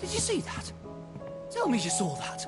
Did you see that? Tell me you saw that.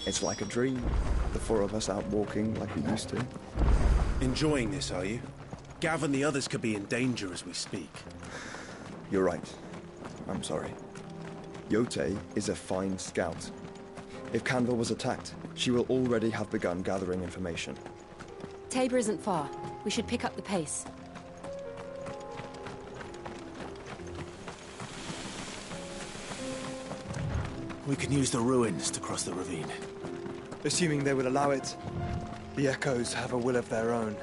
It's like a dream. The four of us out walking like we used to. Enjoying this, are you? Gav and the others could be in danger as we speak. You're right. I'm sorry. Yote is a fine scout. If Canville was attacked, she will already have begun gathering information. Tabor isn't far. We should pick up the pace. We can use the ruins to cross the ravine. Assuming they will allow it, the Echoes have a will of their own.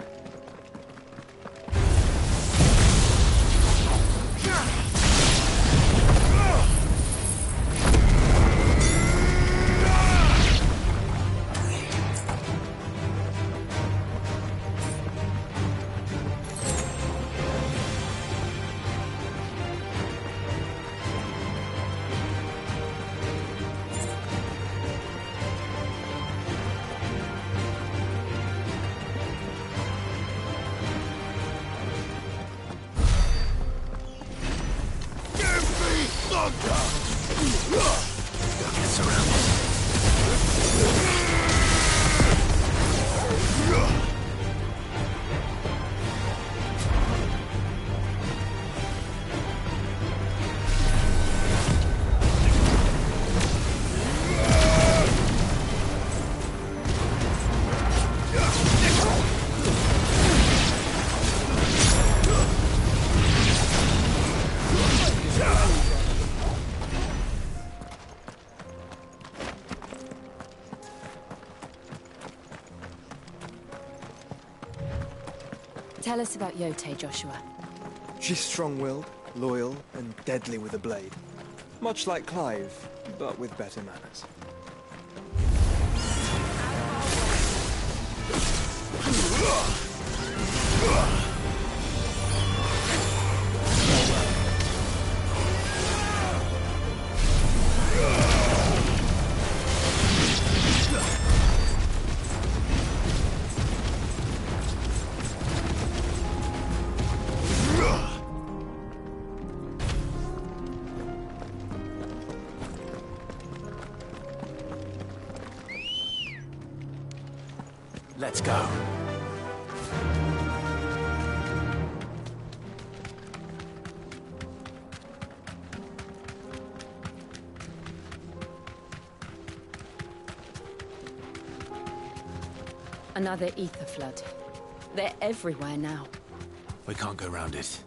Tell us about Yote, Joshua. She's strong-willed, loyal, and deadly with a blade. Much like Clive, but with better manners. Let's go. Another ether flood. They're everywhere now. We can't go round it.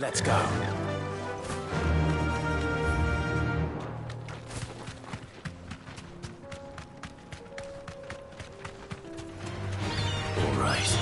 Let's go. All right.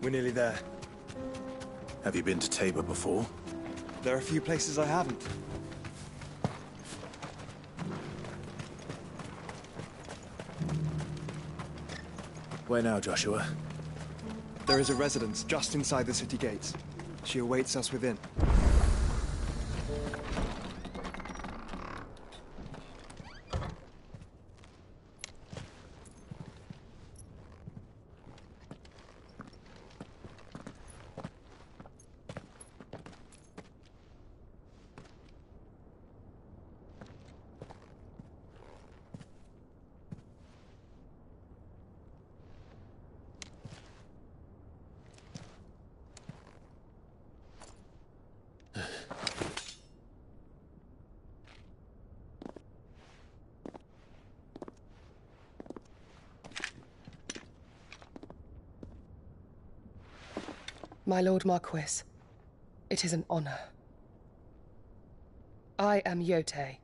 We're nearly there. Have you been to Tabor before? There are a few places I haven't. Where now, Joshua? There is a residence just inside the city gates. She awaits us within. My Lord Marquis, it is an honor. I am Yotei,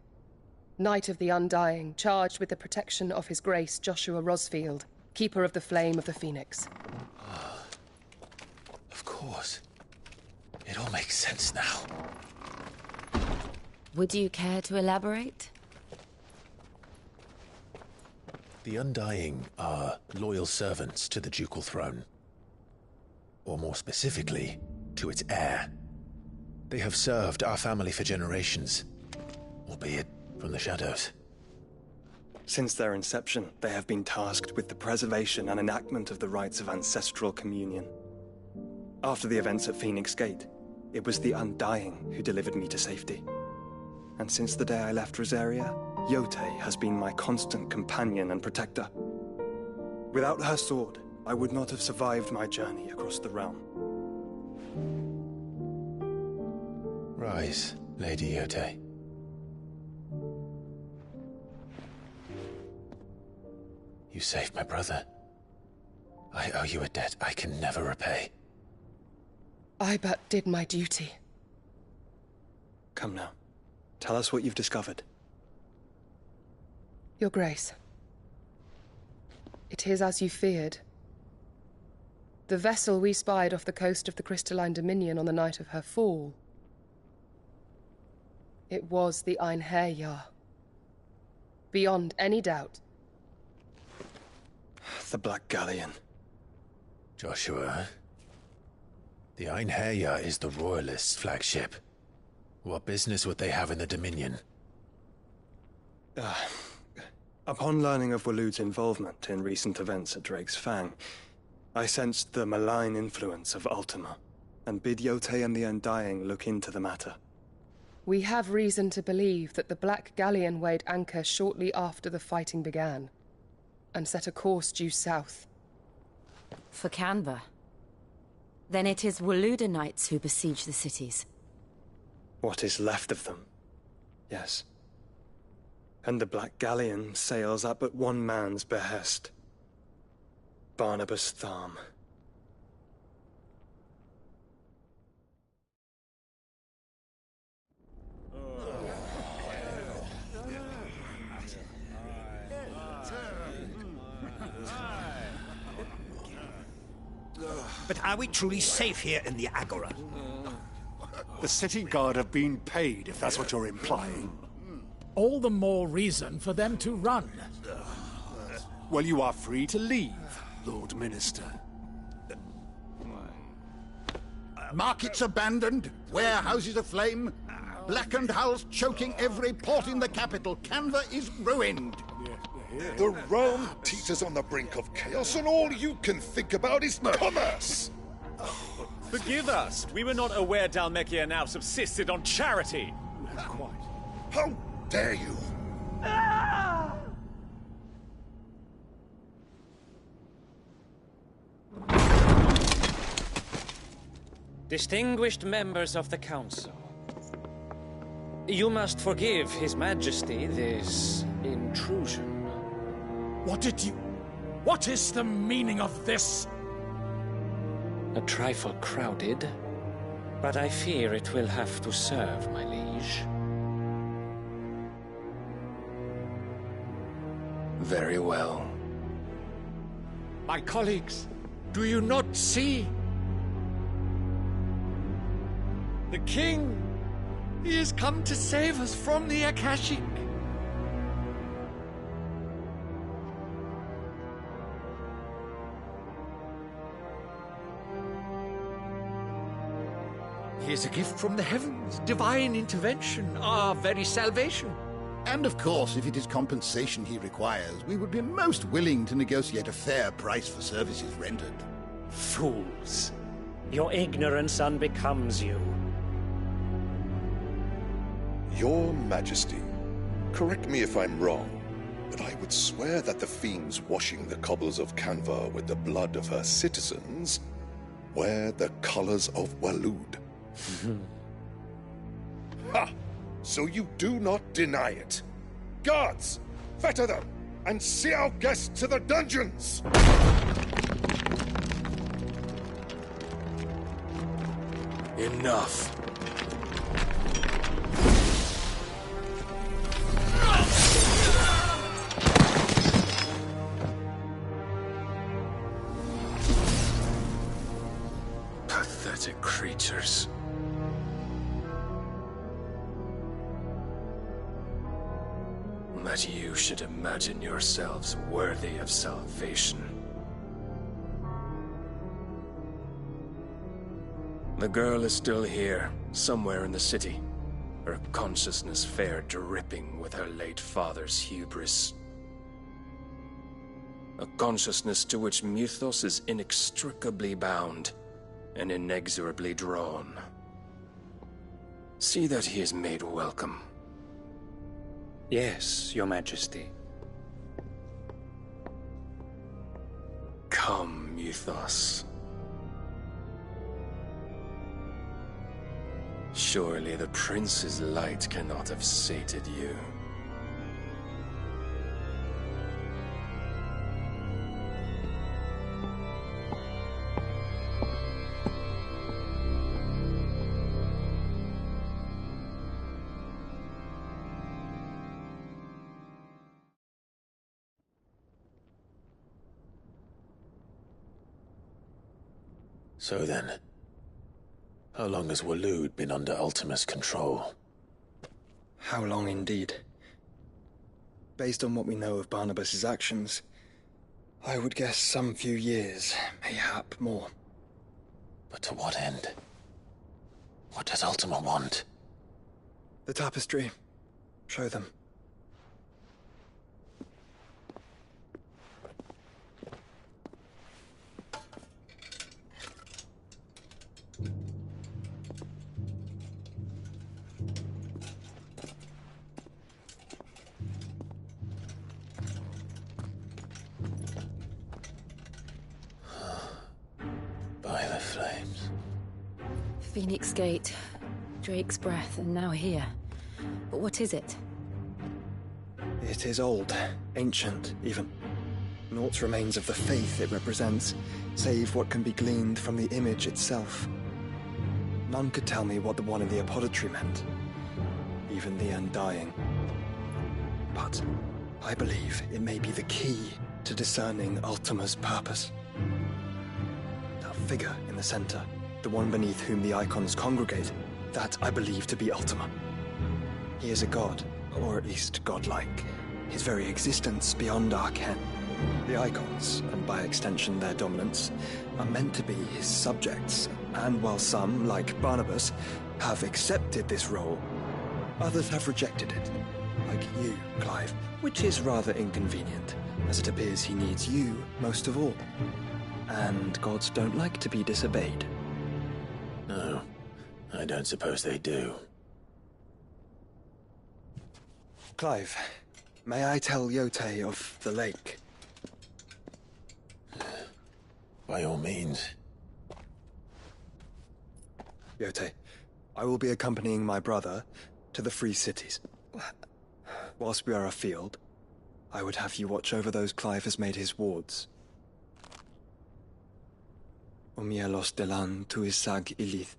Knight of the Undying, charged with the protection of His Grace Joshua Rosfield, Keeper of the Flame of the Phoenix. Of course. It all makes sense now. Would you care to elaborate? The Undying are loyal servants to the ducal throne. Or more specifically, to its heir. They have served our family for generations, albeit from the shadows. Since their inception, they have been tasked with the preservation and enactment of the rites of ancestral communion. After the events at Phoenix Gate, it was the Undying who delivered me to safety. And since the day I left Rosaria, Yotei has been my constant companion and protector. Without her sword, I would not have survived my journey across the realm. Rise, Lady Yotei. You saved my brother. I owe you a debt I can never repay. I but did my duty. Come now. Tell us what you've discovered. Your Grace. It is as you feared. The vessel we spied off the coast of the Crystalline Dominion on the night of her fall. It was the Einherjar. Beyond any doubt. The Black Galleon. Joshua, the Einherjar is the Royalists' flagship. What business would they have in the Dominion? Upon learning of Waloed's involvement in recent events at Drake's Fang, I sensed the malign influence of Ultima, and bid Yotei and the Undying look into the matter. We have reason to believe that the Black Galleon weighed anchor shortly after the fighting began, and set a course due south. For Canva. Then it is Waloeda Knights who besiege the cities. What is left of them? Yes. And the Black Galleon sails at but one man's behest. Barnabas Tharm. But are we truly safe here in the Agora? The city guard have been paid, if that's what you're implying. All the more reason for them to run. Well, you are free to leave, Lord Minister. Markets abandoned, warehouses aflame, blackened hulls choking every port in the capital. Canva is ruined. The realm teeters on the brink of chaos, and all you can think about is commerce! Forgive us! We were not aware Dhalmekia now subsisted on charity! Quite. How dare you! Distinguished members of the Council, you must forgive His Majesty this intrusion. What is the meaning of this? A trifle crowded, but I fear it will have to serve, my liege. Very well. My colleagues, do you not see? The king! He has come to save us from the Akashic! He is a gift from the heavens, divine intervention, our very salvation. And of course, if it is compensation he requires, we would be most willing to negotiate a fair price for services rendered. Fools! Your ignorance unbecomes you. Your Majesty, correct me if I'm wrong, but I would swear that the fiends washing the cobbles of Canva with the blood of her citizens wear the colors of Waloed. Ha! So you do not deny it. Guards, fetter them, and see our guests to the dungeons! Enough. Pathetic creatures. That you should imagine yourselves worthy of salvation. The girl is still here, somewhere in the city, her consciousness fair dripping with her late father's hubris. A consciousness to which Mythos is inextricably bound and inexorably drawn. See that he is made welcome. Yes, Your Majesty. Come, Mythos. Surely the prince's light cannot have sated you. So then, how long has Waloed been under Ultima's control? How long indeed? Based on what we know of Barnabas's actions, I would guess some few years, mayhap more. But to what end? What does Ultima want? The tapestry. Show them. By the flames. Phoenix Gate, Drake's Breath, and now here. But what is it? It is old, ancient, even. Naught remains of the faith it represents, save what can be gleaned from the image itself. None could tell me what the one in the apothecary meant, even the Undying. But I believe it may be the key to discerning Ultima's purpose. That figure in the center, the one beneath whom the icons congregate, that I believe to be Ultima. He is a god, or at least godlike, his very existence beyond our ken. The Icons, and by extension their dominants, are meant to be his subjects, and while some, like Barnabas, have accepted this role, others have rejected it, like you, Clive, which is rather inconvenient, as it appears he needs you most of all. And gods don't like to be disobeyed. No, I don't suppose they do. Clive, may I tell Yotei of the lake? By all means. Yotei, I will be accompanying my brother to the Free Cities. Whilst we are afield, I would have you watch over those Clive has made his wards. Omielos delan tuisag ilith.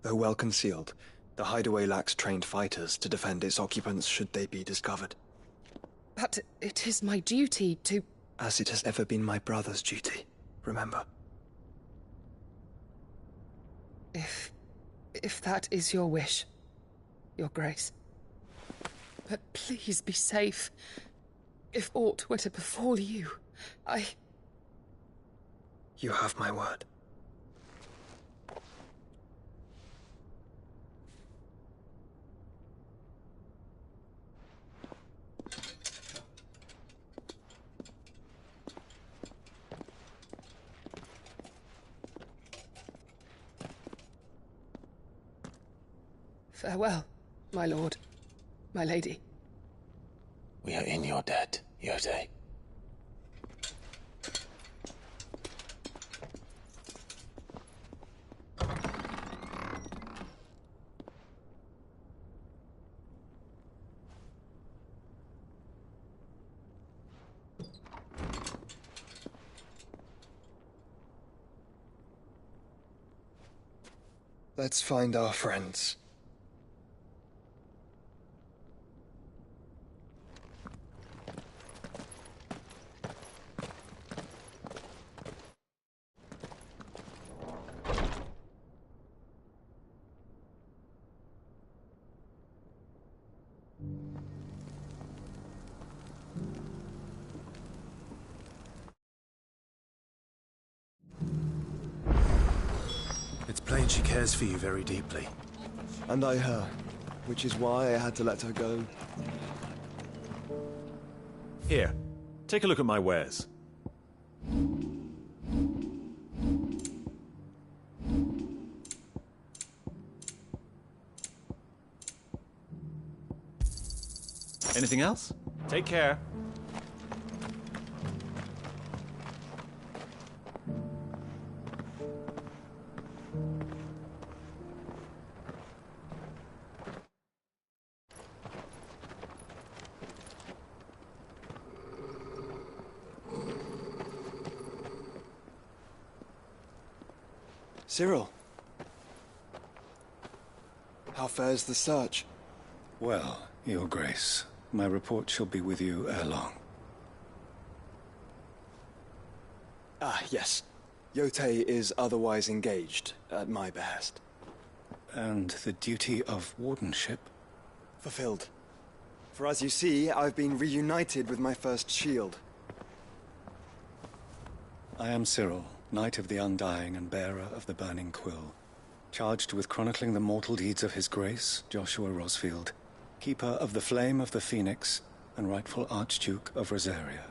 Though well concealed, the hideaway lacks trained fighters to defend its occupants should they be discovered. But it is my duty to... As it has ever been my brother's duty, remember. If that is your wish, Your Grace. But please be safe. If aught were to befall you, You have my word. Farewell, my lord, my lady. We are in your debt, Yotei. Let's find our friends. It's plain she cares for you very deeply. And I her, which is why I had to let her go. Here, take a look at my wares. Anything else? Take care. Cyril. How fares the search? Well, Your Grace, my report shall be with you ere long. Ah, yes. Yotei is otherwise engaged, at my behest. And the duty of wardenship? Fulfilled. For as you see, I've been reunited with my first shield. I am Cyril, Knight of the Undying and bearer of the Burning Quill, charged with chronicling the mortal deeds of His Grace, Joshua Rosfield, Keeper of the Flame of the Phoenix, and rightful Archduke of Rosaria.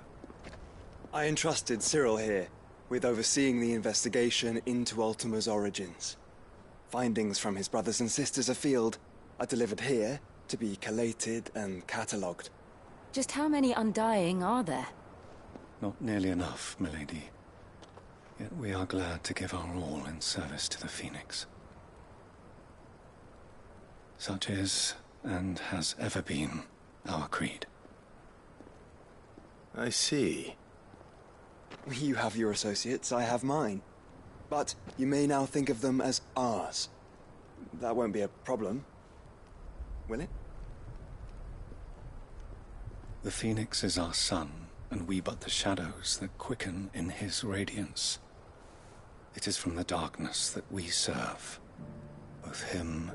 I entrusted Cyril here with overseeing the investigation into Ultima's origins. Findings from his brothers and sisters afield are delivered here to be collated and catalogued. Just how many Undying are there? Not nearly enough, milady. Yet we are glad to give our all in service to the Phoenix. Such is, and has ever been, our creed. I see. You have your associates, I have mine. But you may now think of them as ours. That won't be a problem, will it? The Phoenix is our sun, and we but the shadows that quicken in his radiance. It is from the darkness that we serve, both him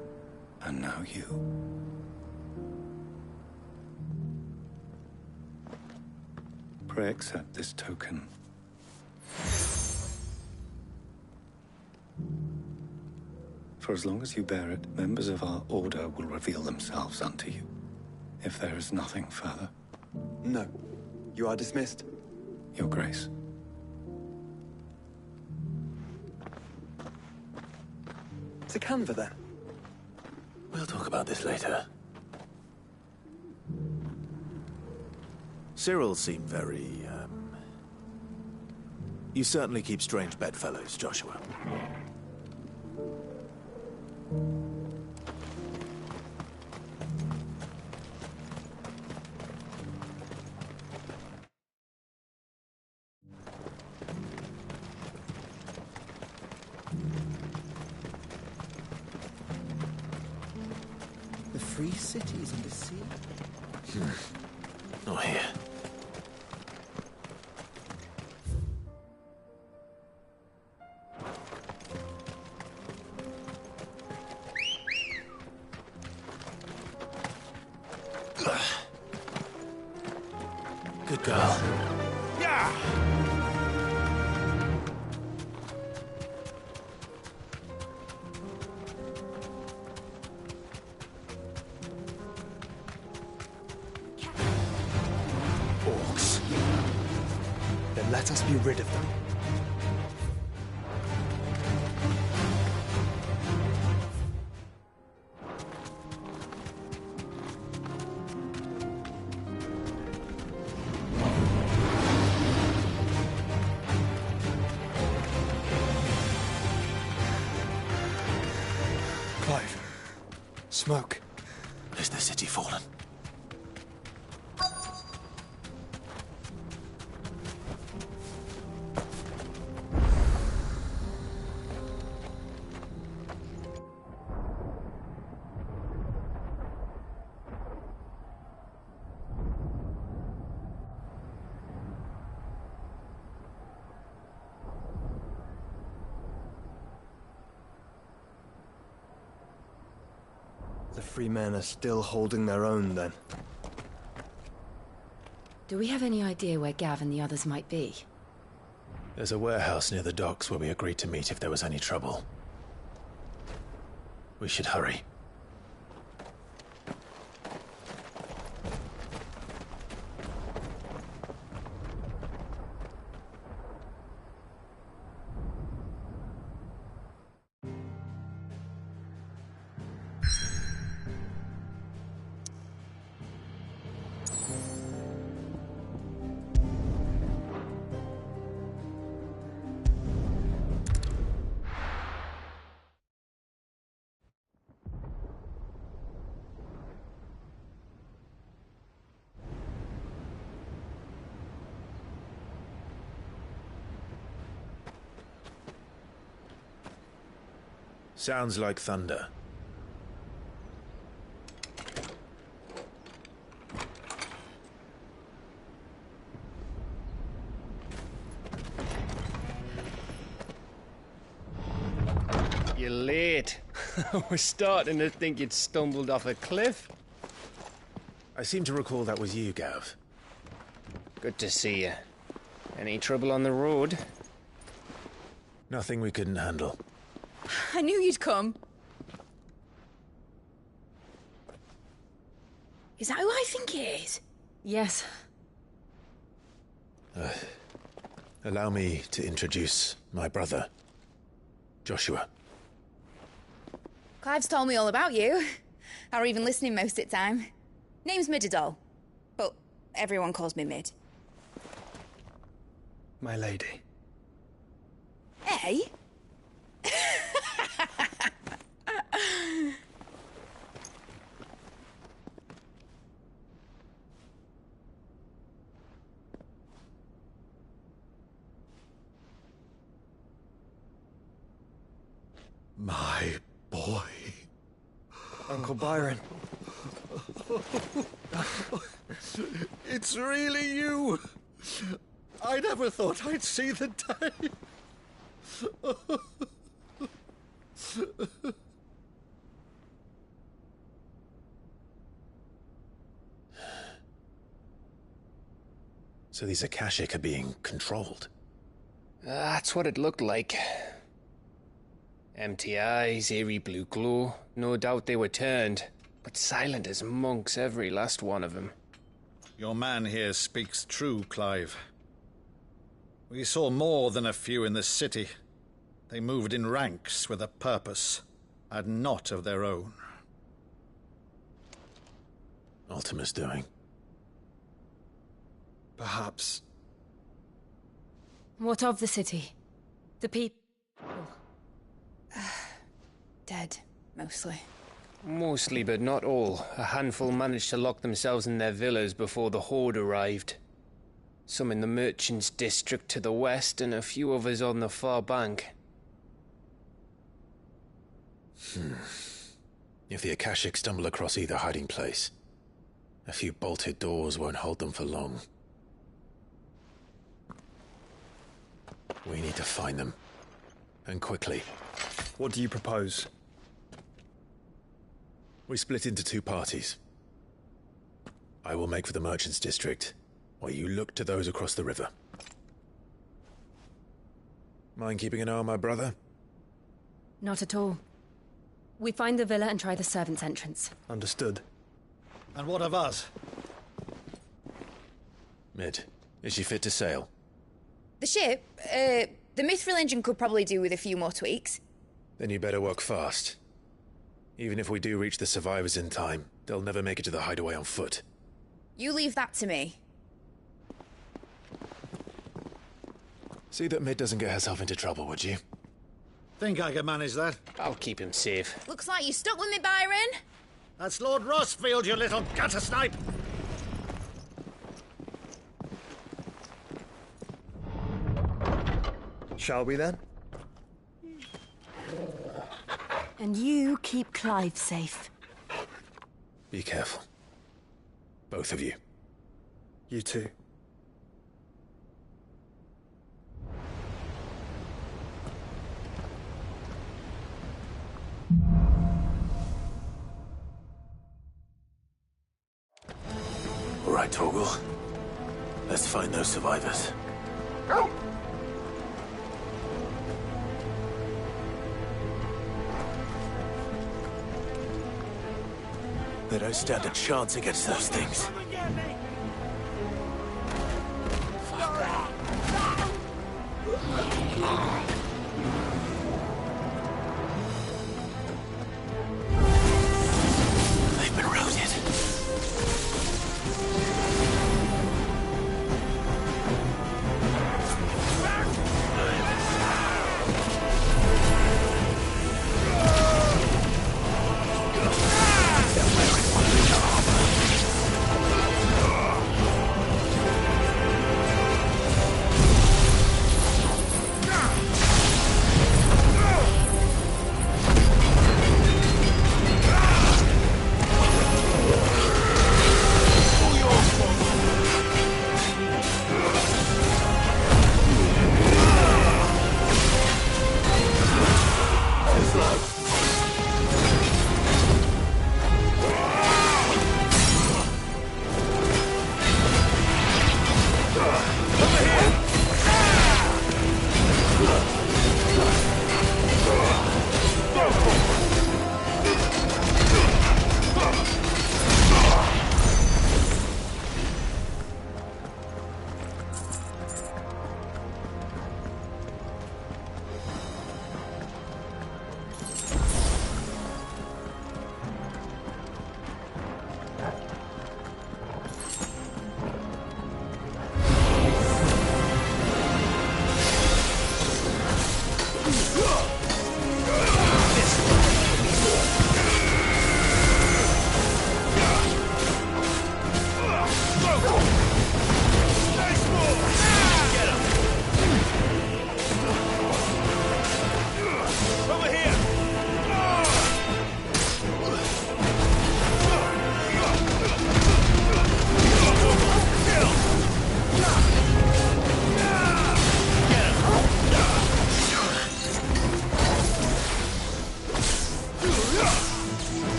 and now you. Pray accept this token. For as long as you bear it, members of our order will reveal themselves unto you. If there is nothing further. No. You are dismissed. Your Grace. To Canva, then. We'll talk about this later. Cyril seemed very, You certainly keep strange bedfellows, Joshua. The free cities and the sea? Not here. Good girl. Yeah! Orcs. Then let us be rid of them. Clive. Smoke. Is the city fallen? The free men are still holding their own, then. Do we have any idea where Gav and the others might be? There's a warehouse near the docks where we agreed to meet if there was any trouble. We should hurry. Sounds like thunder. You're late. I was starting to think you'd stumbled off a cliff. I seem to recall that was you, Gav. Good to see you. Any trouble on the road? Nothing we couldn't handle. I knew you'd come. Is that who I think it is? Yes. Allow me to introduce my brother, Joshua. Clive's told me all about you. Or even listening most of the time. Name's Mididol. But everyone calls me Mid. My lady. Hey? My boy. Uncle Byron. It's really you. I never thought I'd see the day. So these Akashic are being controlled? That's what it looked like. Empty eyes, eerie blue glow. No doubt they were turned, but silent as monks, every last one of them. Your man here speaks true, Clive. We saw more than a few in the city. They moved in ranks with a purpose, and not of their own. Ultima's doing. Perhaps. What of the city? The people? Dead, mostly. Mostly, but not all. A handful managed to lock themselves in their villas before the Horde arrived. Some in the Merchants' District to the west, and a few others on the far bank. If the Akashic stumble across either hiding place, a few bolted doors won't hold them for long. We need to find them. And quickly. What do you propose? We split into two parties. I will make for the Merchants' District, while you look to those across the river. Mind keeping an eye on my brother? Not at all. We find the villa and try the servants' entrance. Understood. And what of us? Mid, is she fit to sail? The ship, the Mithril engine could probably do with a few more tweaks. Then you better work fast. Even if we do reach the survivors in time, they'll never make it to the hideaway on foot. You leave that to me. See that Mid doesn't get herself into trouble, would you? Think I can manage that? I'll keep him safe. Looks like you stuck with me, Byron. That's Lord Rossfield, you little gutter snipe! Shall we then? And you keep Clive safe. Be careful. Both of you. You too. All right, Torgal. Let's find those survivors. They don't stand a chance against those things. They've been routed.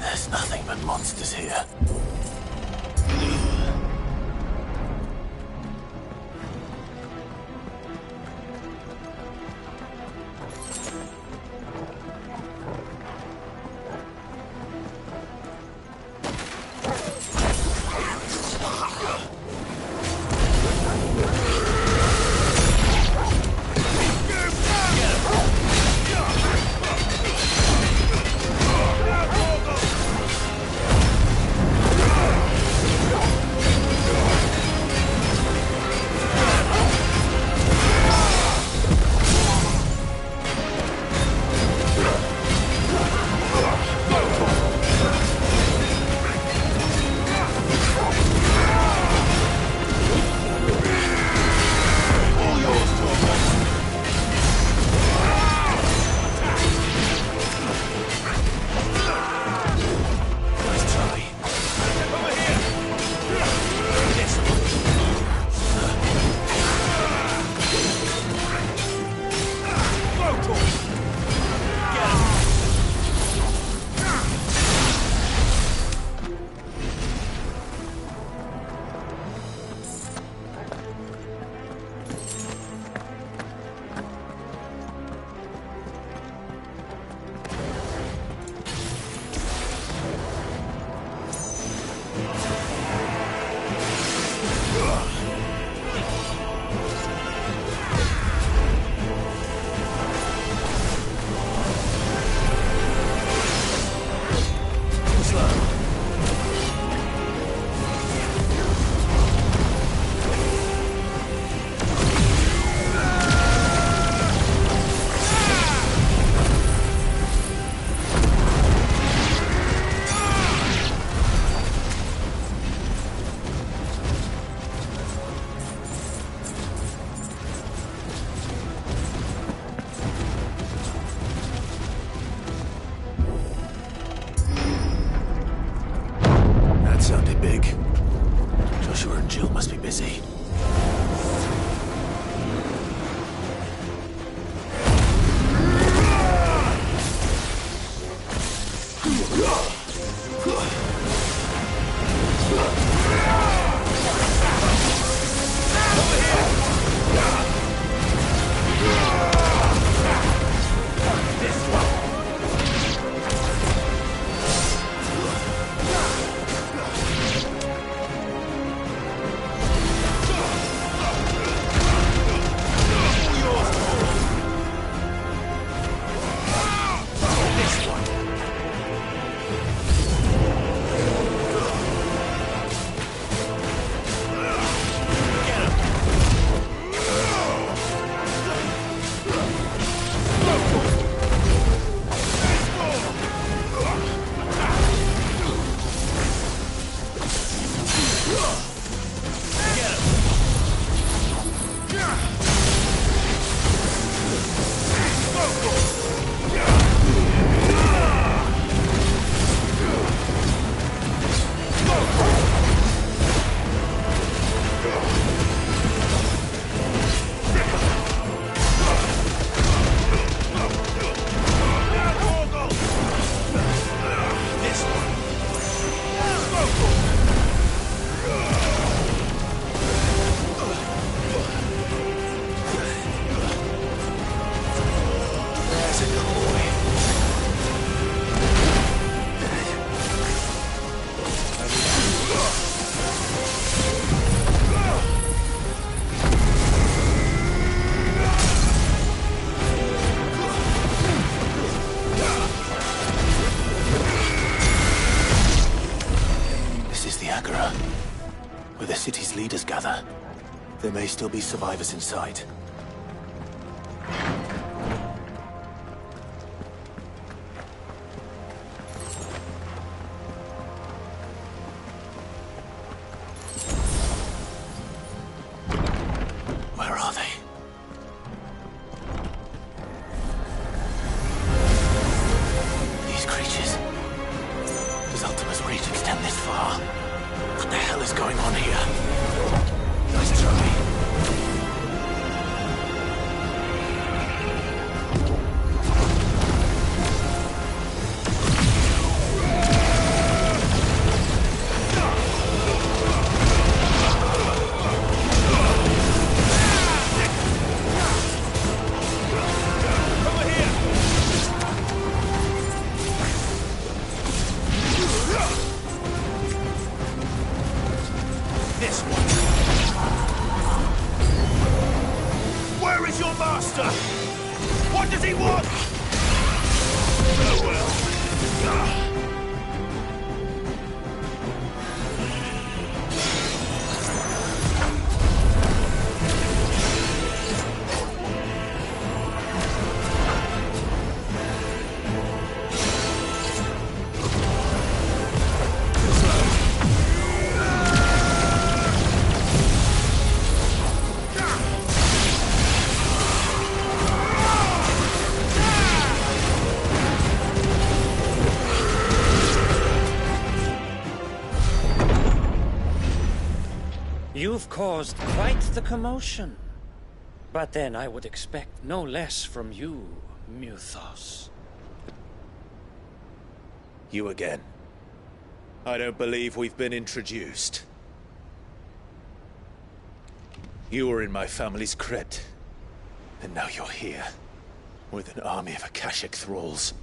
There's nothing but monsters here. Sounded big. Joshua and Jill must be busy. Where the city's leaders gather. There may still be survivors inside. Where are they? These creatures. Does Ultima's reach extend this far? What the hell is going on here? Nice try. closer! What does he want? Oh well. You've caused quite the commotion. But then I would expect no less from you, Mythos. You again. I don't believe we've been introduced. You were in my family's crypt, and now you're here, with an army of Akashic thralls.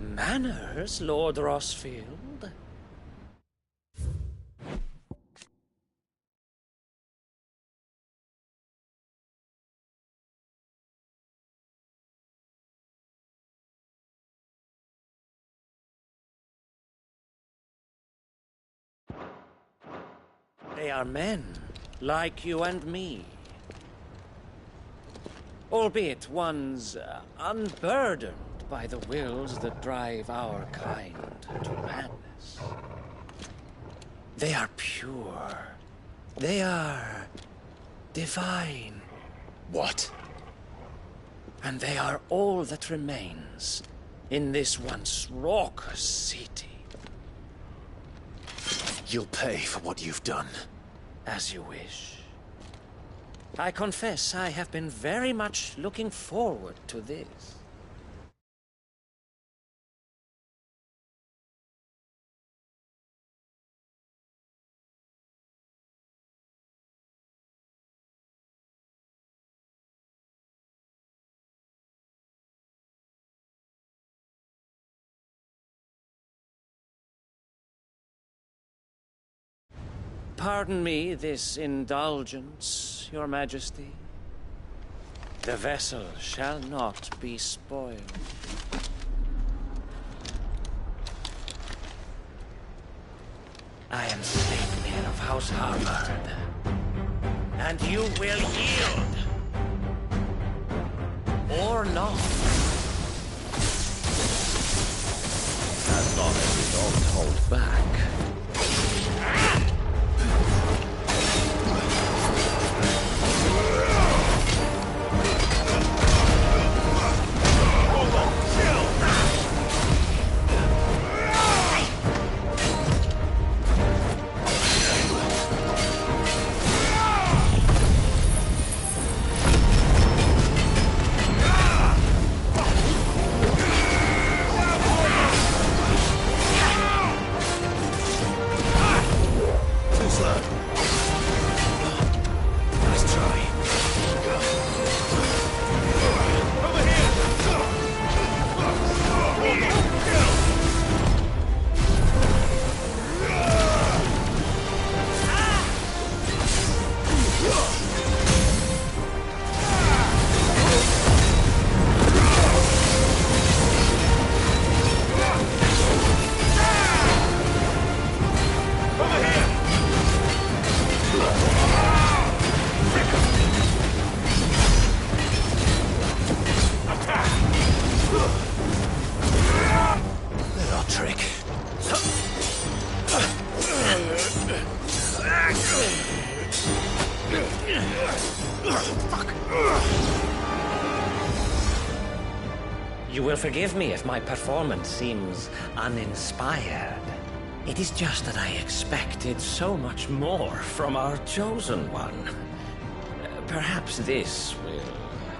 Manners, Lord Rosfield? They are men, like you and me. Albeit ones unburdened by the wills that drive our kind to madness. They are pure. They are divine. What? And they are all that remains in this once raucous city. You'll pay for what you've done. As you wish. I confess I have been very much looking forward to this. Pardon me this indulgence, Your Majesty. The vessel shall not be spoiled. I am Sleipnir of House Harvard, and you will yield. Or not. As long as you don't hold back. You will forgive me if my performance seems uninspired. It is just that I expected so much more from our chosen one. Perhaps this will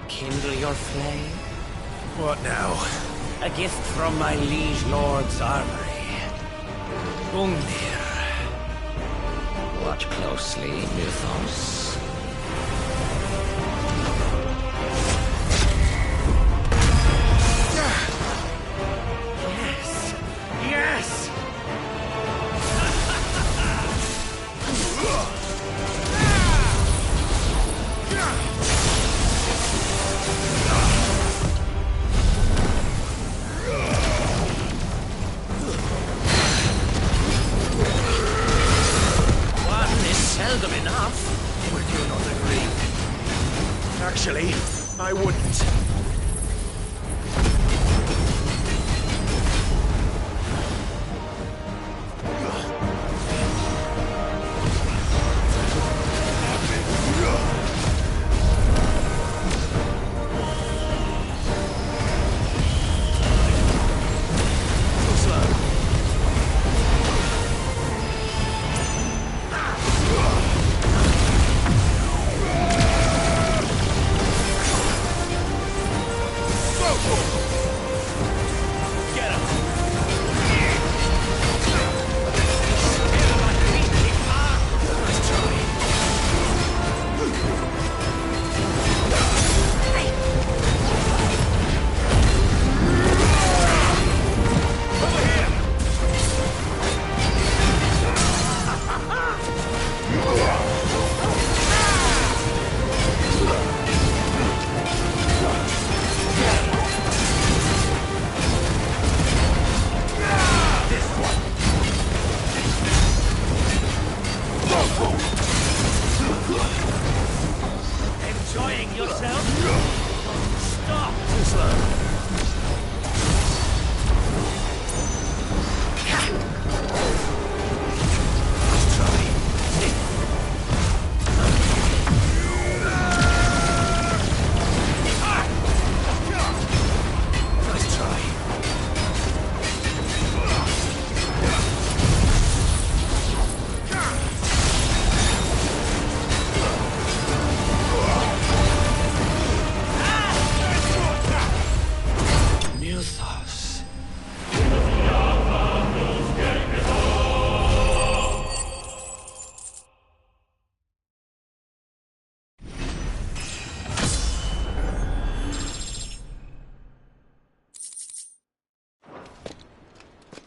kindle your flame? What now? A gift from my liege lord's armory. Gungnir. Watch closely, Mythos. Yes! Actually, I wouldn't. Enjoying yourself? Stop! Too slow.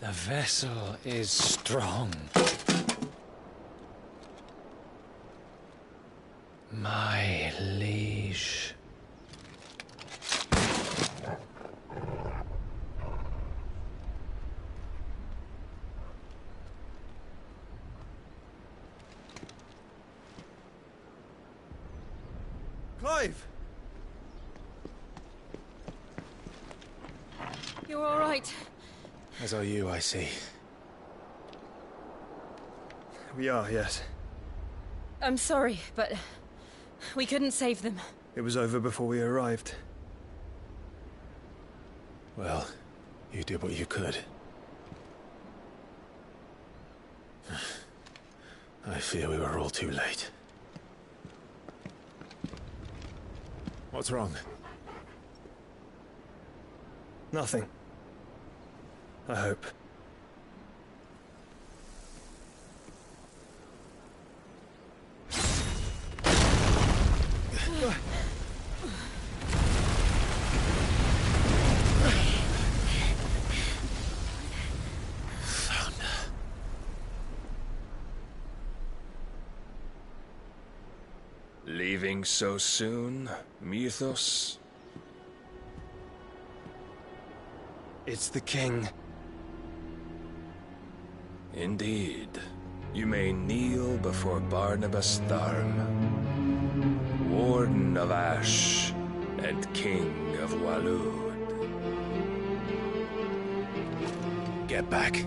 The vessel is strong. My liege. Clive! You're all right. As are you, I see. We are, yes. I'm sorry, but we couldn't save them. It was over before we arrived. Well, you did what you could. I fear we were all too late. What's wrong? Nothing. I hope. Leaving so soon, Mythos? It's the king. Indeed. You may kneel before Barnabas Tharm, Warden of Ash and King of Waloed. Get back.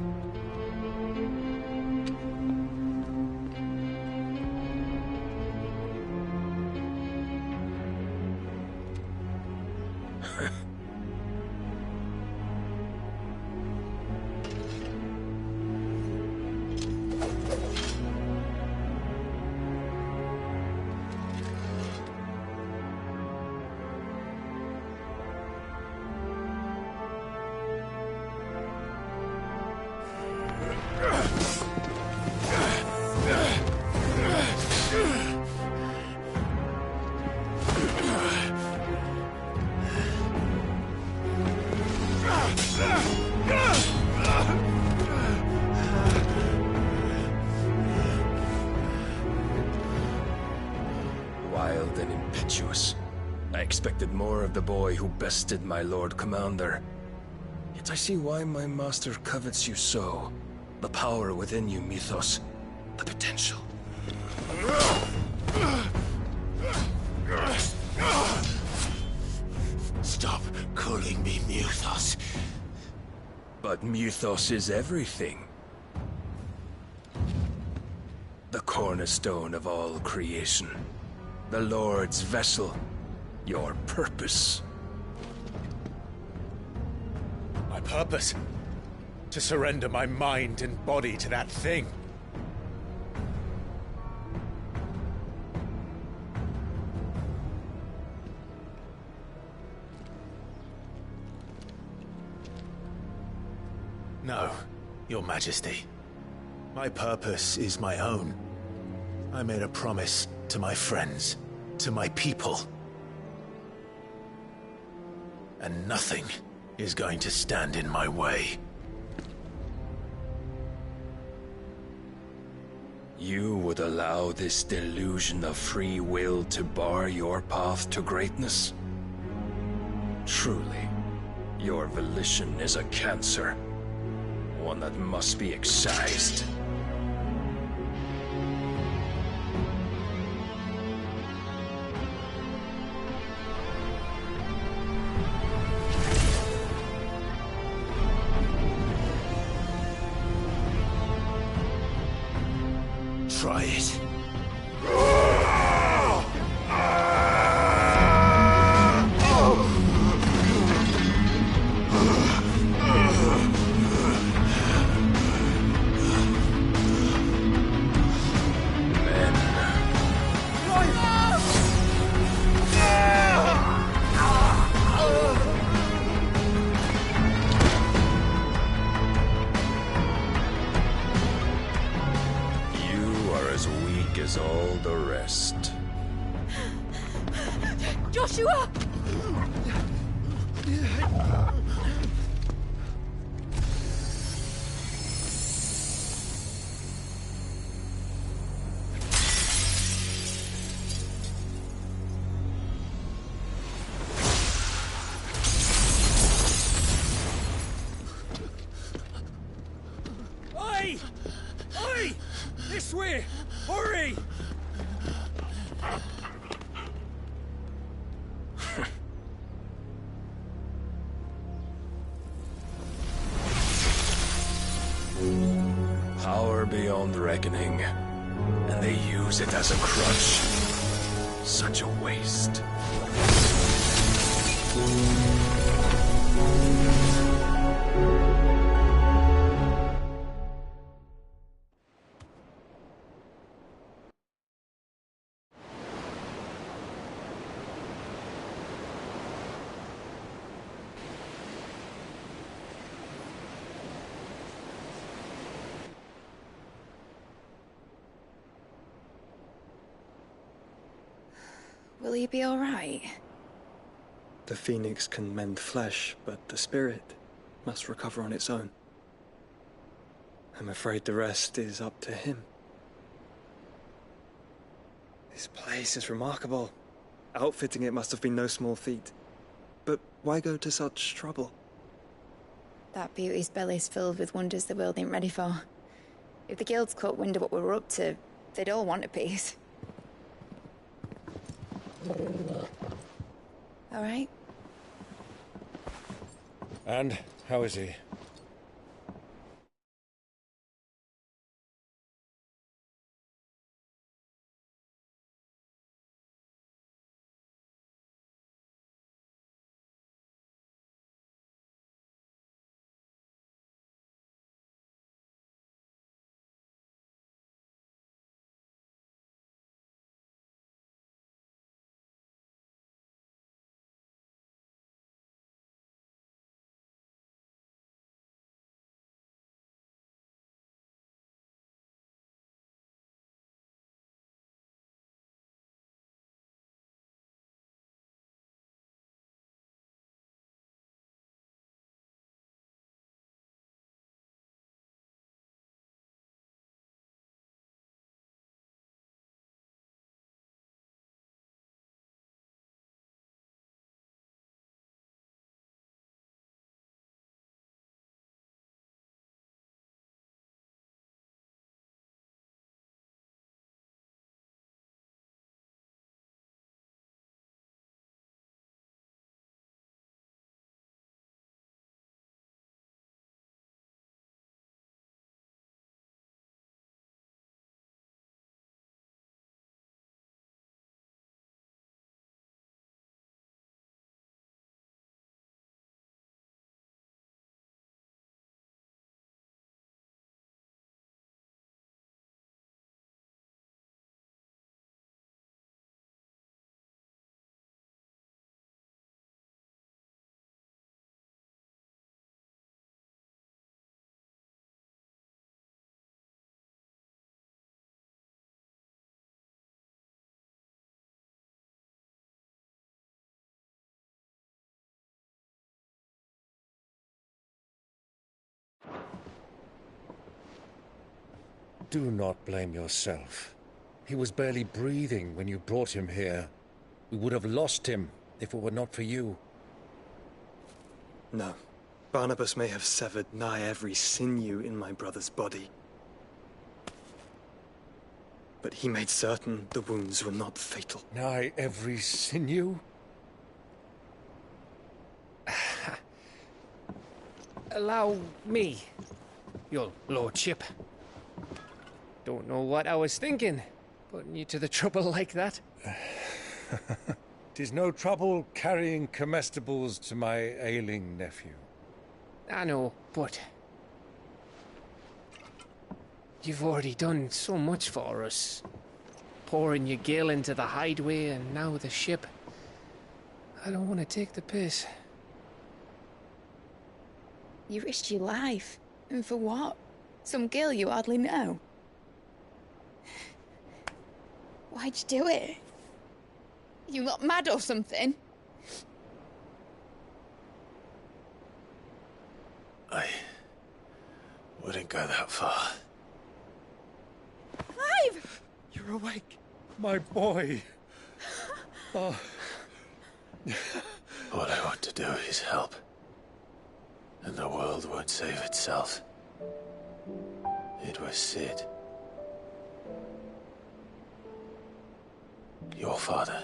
Wild and impetuous. I expected more of the boy who bested my Lord Commander. Yet I see why my master covets you so. The power within you, Mythos. The potential. calling me Muthos. But Muthos is everything. The cornerstone of all creation. The Lord's vessel. Your purpose. My purpose? To surrender my mind and body to that thing. No, Your Majesty. My purpose is my own. I made a promise to my friends, to my people. And nothing is going to stand in my way. You would allow this delusion of free will to bar your path to greatness? Truly, your volition is a cancer. One that must be excised. Try it. As all the rest. Joshua! Oi! Oi! This way! Hurry! Power beyond reckoning, and they use it as a crutch. Such a waste. Will he be all right? The Phoenix can mend flesh, but the spirit must recover on its own. I'm afraid the rest is up to him. This place is remarkable. Outfitting it must have been no small feat. But why go to such trouble? That beauty's belly's filled with wonders the world ain't ready for. If the guilds caught wind of what we were up to, they'd all want a piece. All right. And how is he? Do not blame yourself. He was barely breathing when you brought him here. We would have lost him if it were not for you. No. Barnabas may have severed nigh every sinew in my brother's body. But he made certain the wounds were not fatal. Nigh every sinew? Allow me, your lordship. Don't know what I was thinking, putting you to the trouble like that. 'Tis no trouble carrying comestibles to my ailing nephew. I know, but you've already done so much for us. Pouring your gil into the hideaway and now the ship. I don't want to take the piss. You risked your life. And for what? Some girl you hardly know. Why'd you do it? You not mad or something? I wouldn't go that far. Clive! You're awake. My boy. Oh. All I want to do is help. And the world won't save itself. It was Cid. Your father,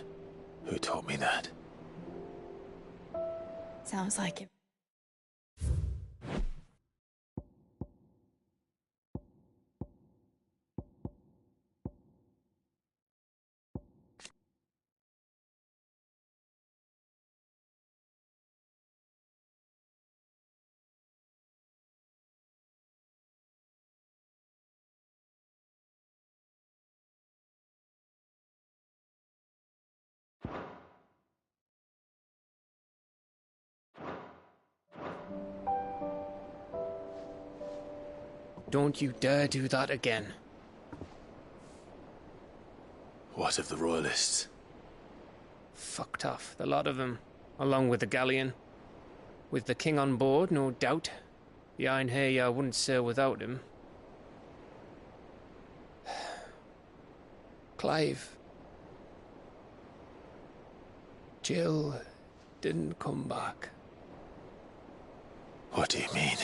who taught me that. Sounds like it. Don't you dare do that again. What of the Royalists? Fucked off, the lot of them, along with the galleon. With the king on board, no doubt. The Iron Hair wouldn't sail without him. Clive. Jill didn't come back. What do you mean?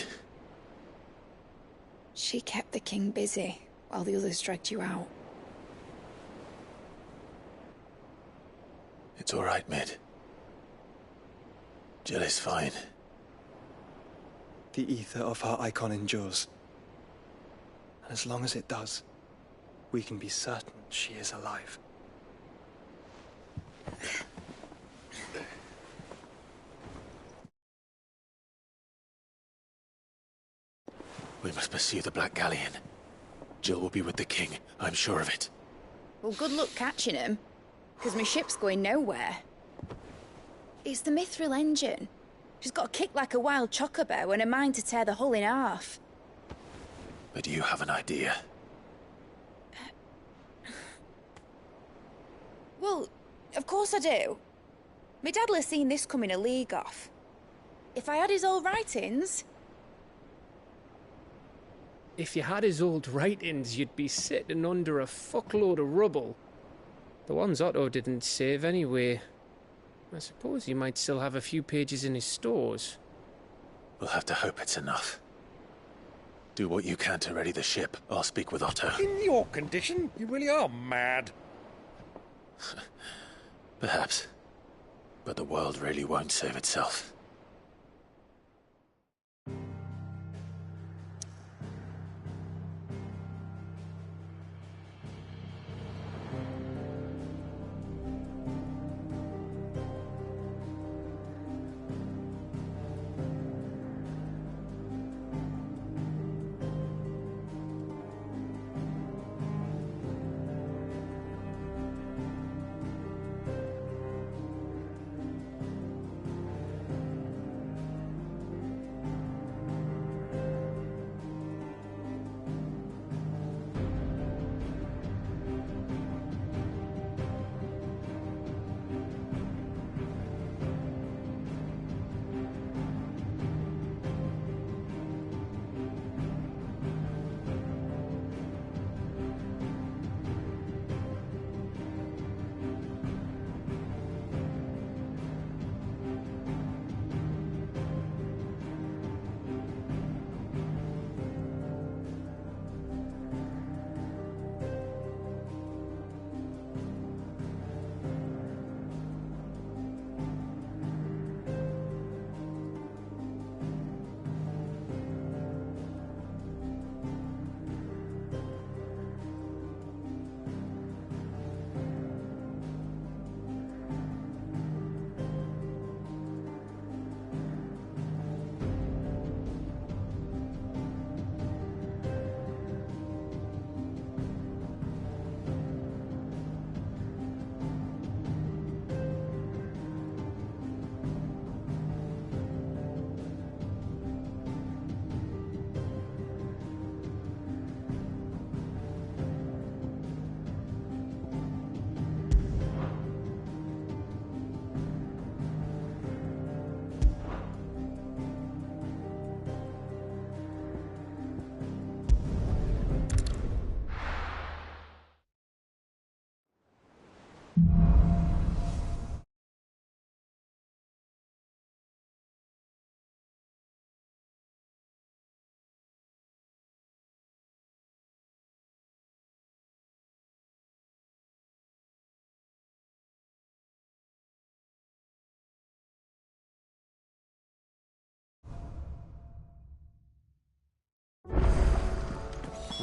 She kept the king busy while the others dragged you out. It's all right, Mid. Jill is fine. The ether of her icon endures. And as long as it does, we can be certain she is alive. We must pursue the Black Galleon. Jill will be with the king, I'm sure of it. Well, good luck catching him, because my ship's going nowhere. It's the Mithril engine. She's got a kick like a wild chocobo and a mind to tear the hull in half. But you have an idea. Well, of course I do. My dad'll have seen this coming a league off. If I had his old writings... If you had his old writings, you'd be sitting under a fuckload of rubble. The ones Otto didn't save anyway. I suppose he might still have a few pages in his stores. We'll have to hope it's enough. Do what you can to ready the ship. I'll speak with Otto. In your condition, you really are mad. Perhaps. But the world really won't save itself.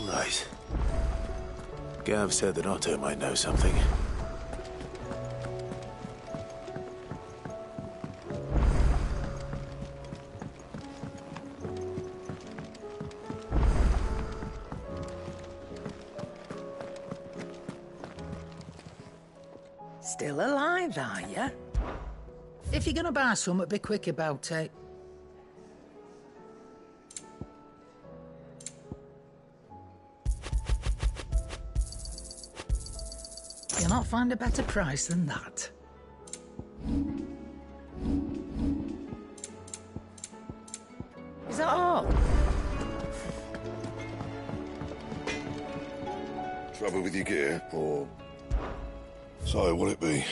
Right. Gav said that Otto might know something. Still alive, are you? If you're gonna buy something, be quick about it. You'll not find a better price than that. Is that all? Trouble with your gear, or... So, will it be?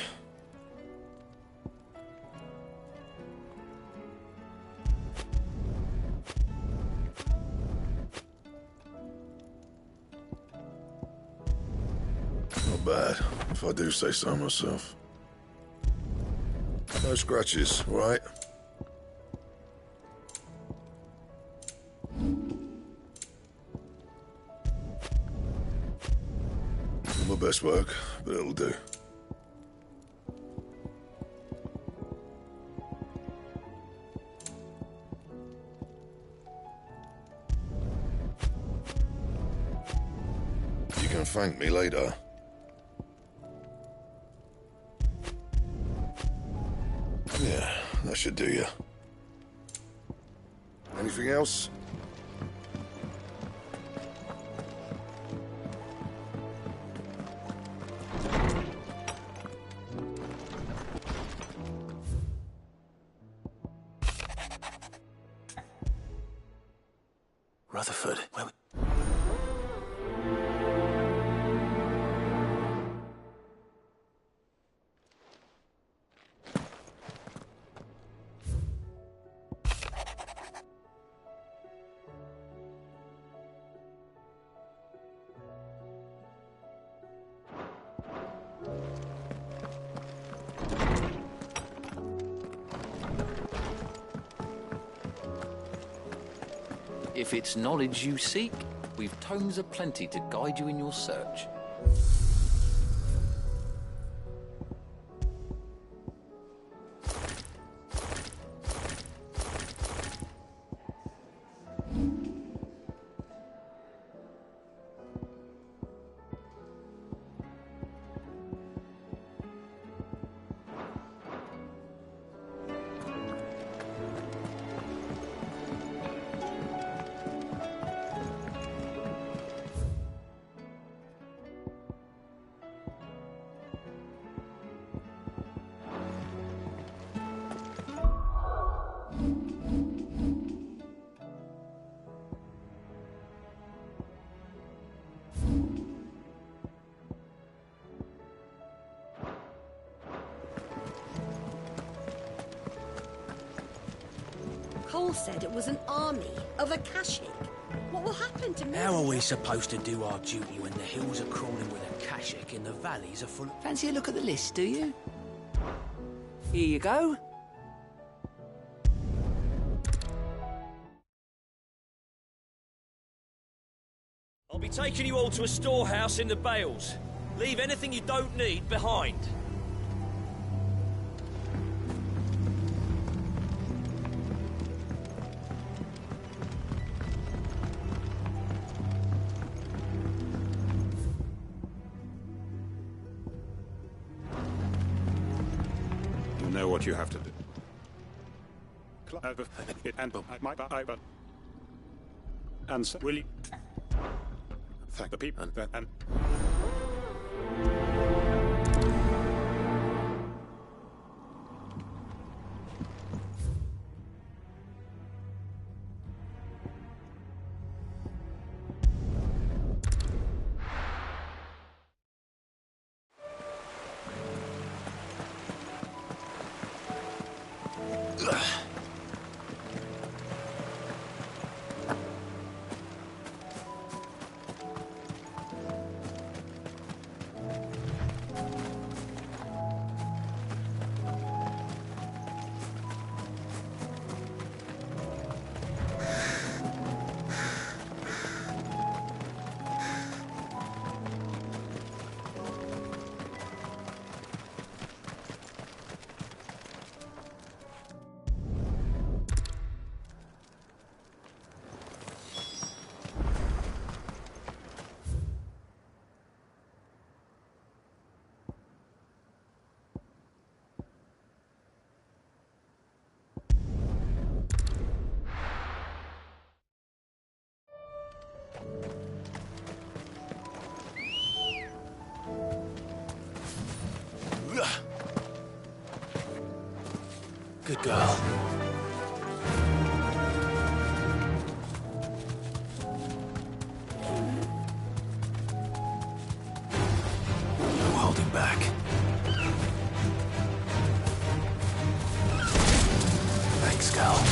Not bad, if I do say so myself. No scratches, all right? Not my best work, but it'll do. You can thank me later. Yeah, that should do you. Anything else? Rutherford, where... If it's knowledge you seek, we've tomes aplenty to guide you in your search. Cole said it was an army of Akashic. What will happen to me? How are we supposed to do our duty when the hills are crawling with Akashic and the valleys are full... Fancy a look at the list, do you? Here you go. I'll be taking you all to a storehouse in the Bales. Leave anything you don't need behind. You know what you have to do. And so will you thank the people and Good girl. No holding back. Thanks, Gal.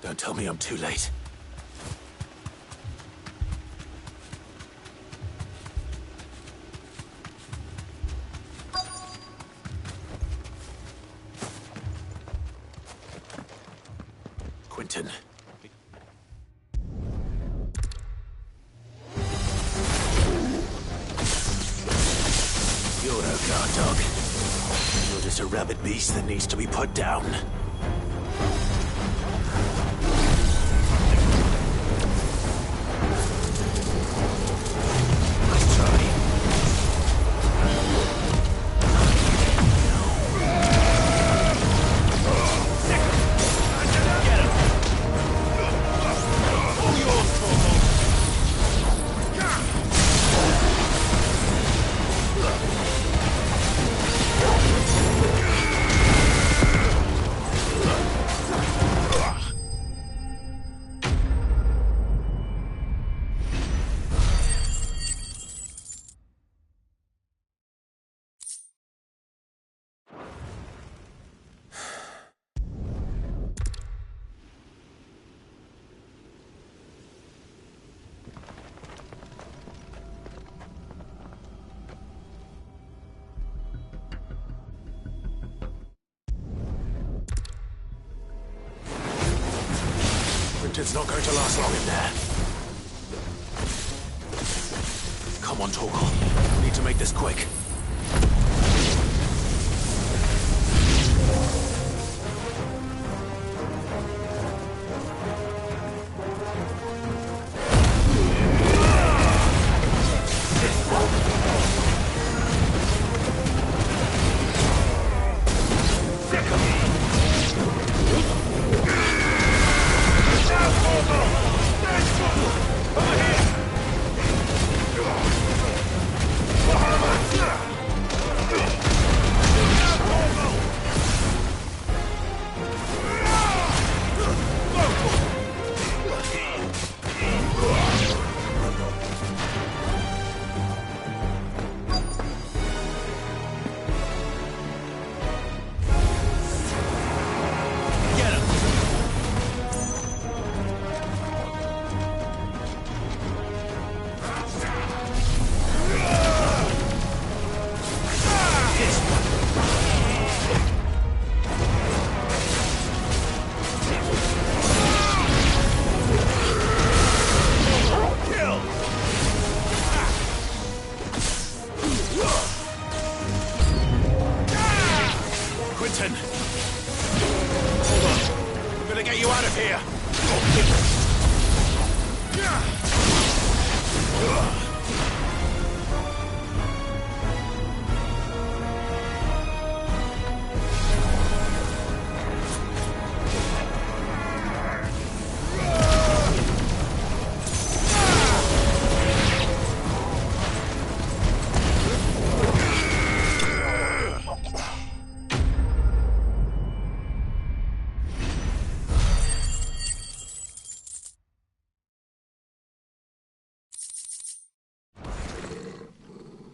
Don't tell me I'm too late. Quentin. You're no guard dog. You're just a rabid beast that needs to be put down. It's not going to last long in there. Come on, Torgal. We need to make this quick.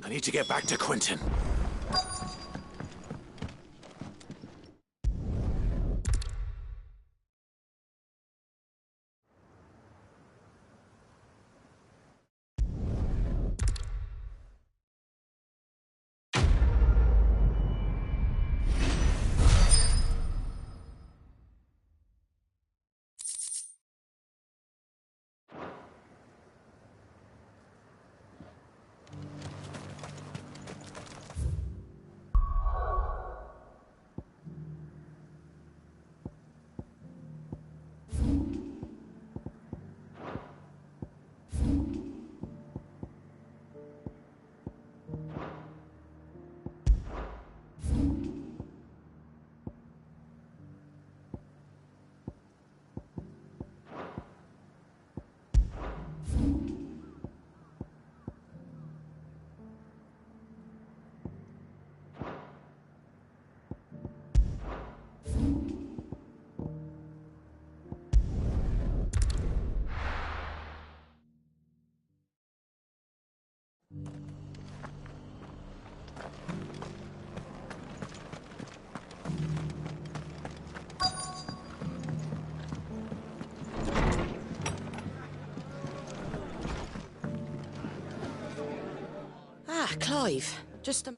I need to get back to Quentin. Ah, Clive. Just a...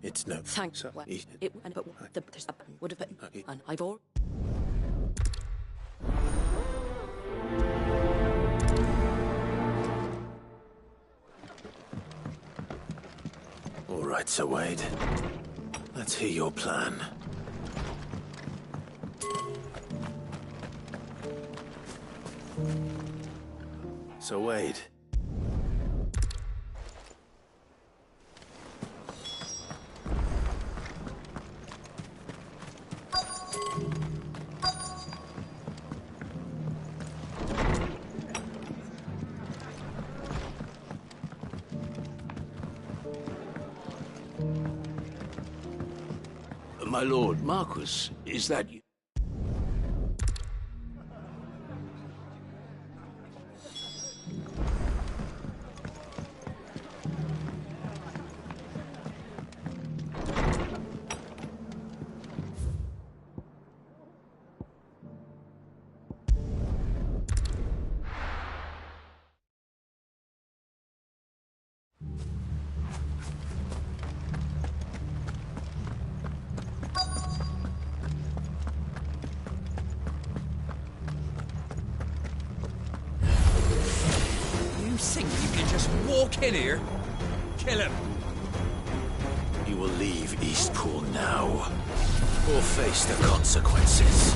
It's no. Thanks. So, Well, it but the would have been, and I've all. All right, Sir Wade. Let's hear your plan. Sir Wade. My lord, Marquis, is that you? You think you can just walk in here? Kill him. You will leave Eastpool now, or face the consequences.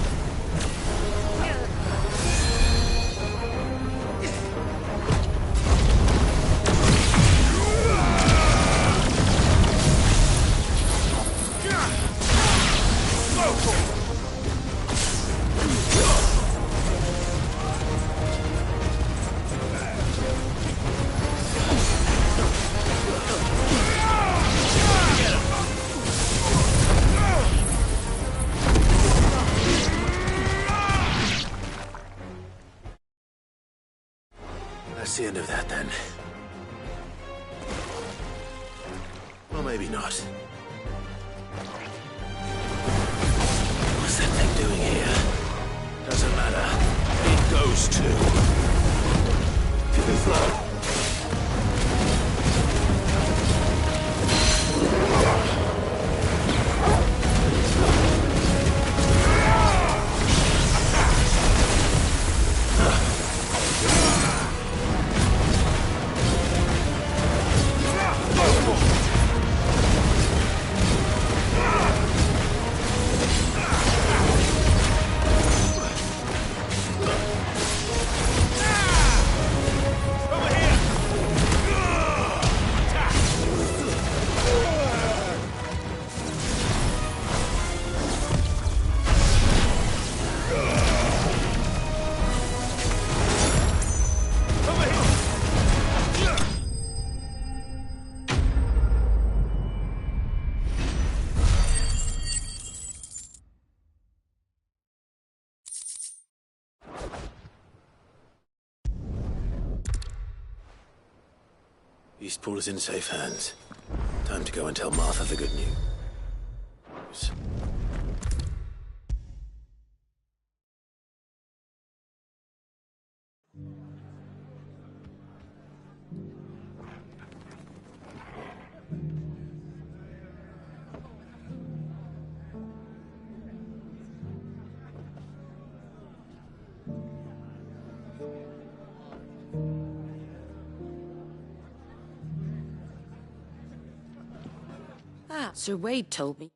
That's the end of that, then. Or maybe not. What's that thing doing here? Doesn't matter. It goes to... Flow. Eastpool is in safe hands. Time to go and tell Martha the good news. Ah, Sir Wade told me.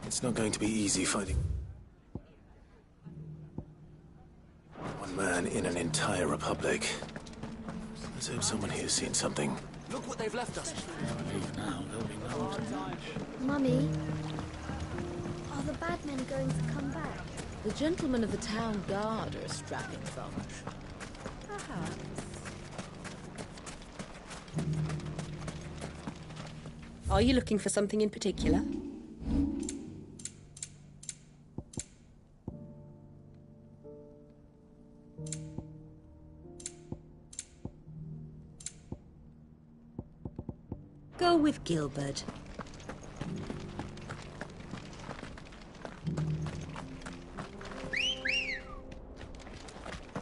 It's not going to be easy fighting one man in an entire republic. Let's hope someone here's seen something. Look what they've left us. Leave now, there'll be no one to teach. Mummy, are the bad men going to come back? The gentlemen of the town guard are a strapping bunch. Perhaps. Are you looking for something in particular? Go with Gilbert.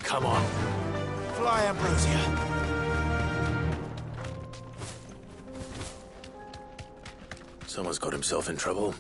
Come on. Fly, Ambrosia. Someone's got himself in trouble.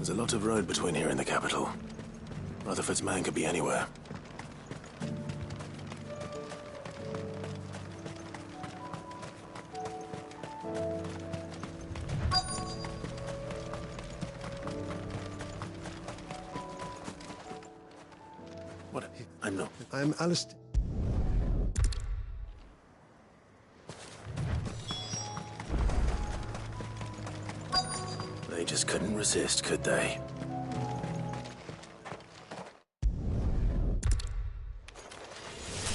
There's a lot of road between here and the capital. Rutherford's man could be anywhere. What? I'm not. I'm Alistair. They just couldn't resist, could they?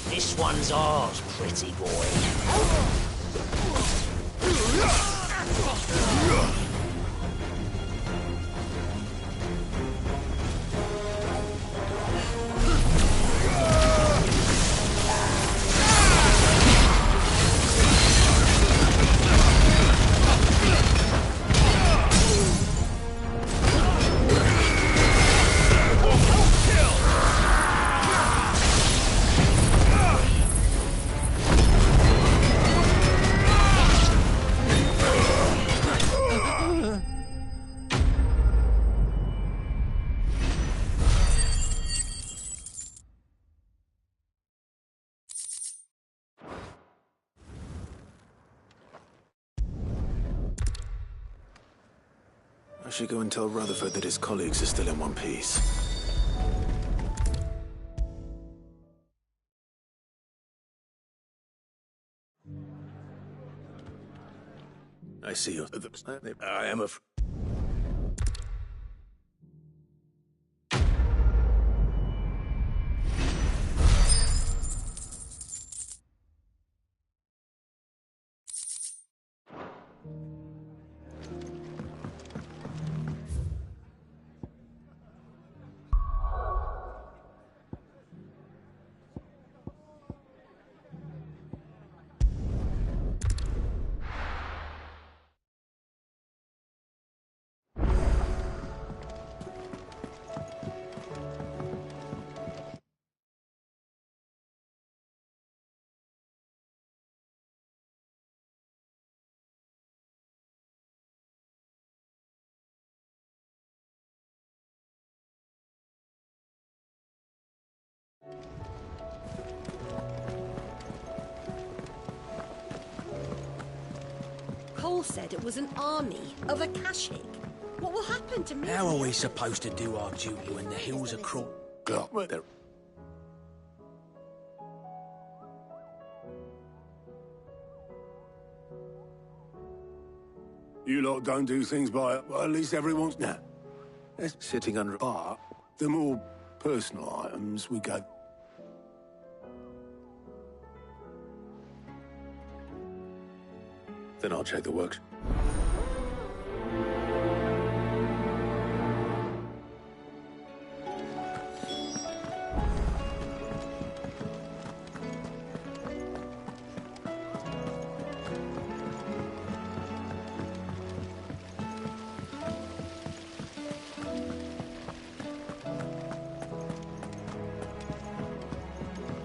This one's ours, pretty boy. I should go and tell Rutherford that his colleagues are still in one piece. I see you. I am Cole said it was an army of Akashic. What will happen to me? How are we supposed to do our duty when the hills are crawling? You lot don't do things by... Well, at least everyone's... Nah. It's sitting under a bar. The more personal items we go... Then I'll check the works.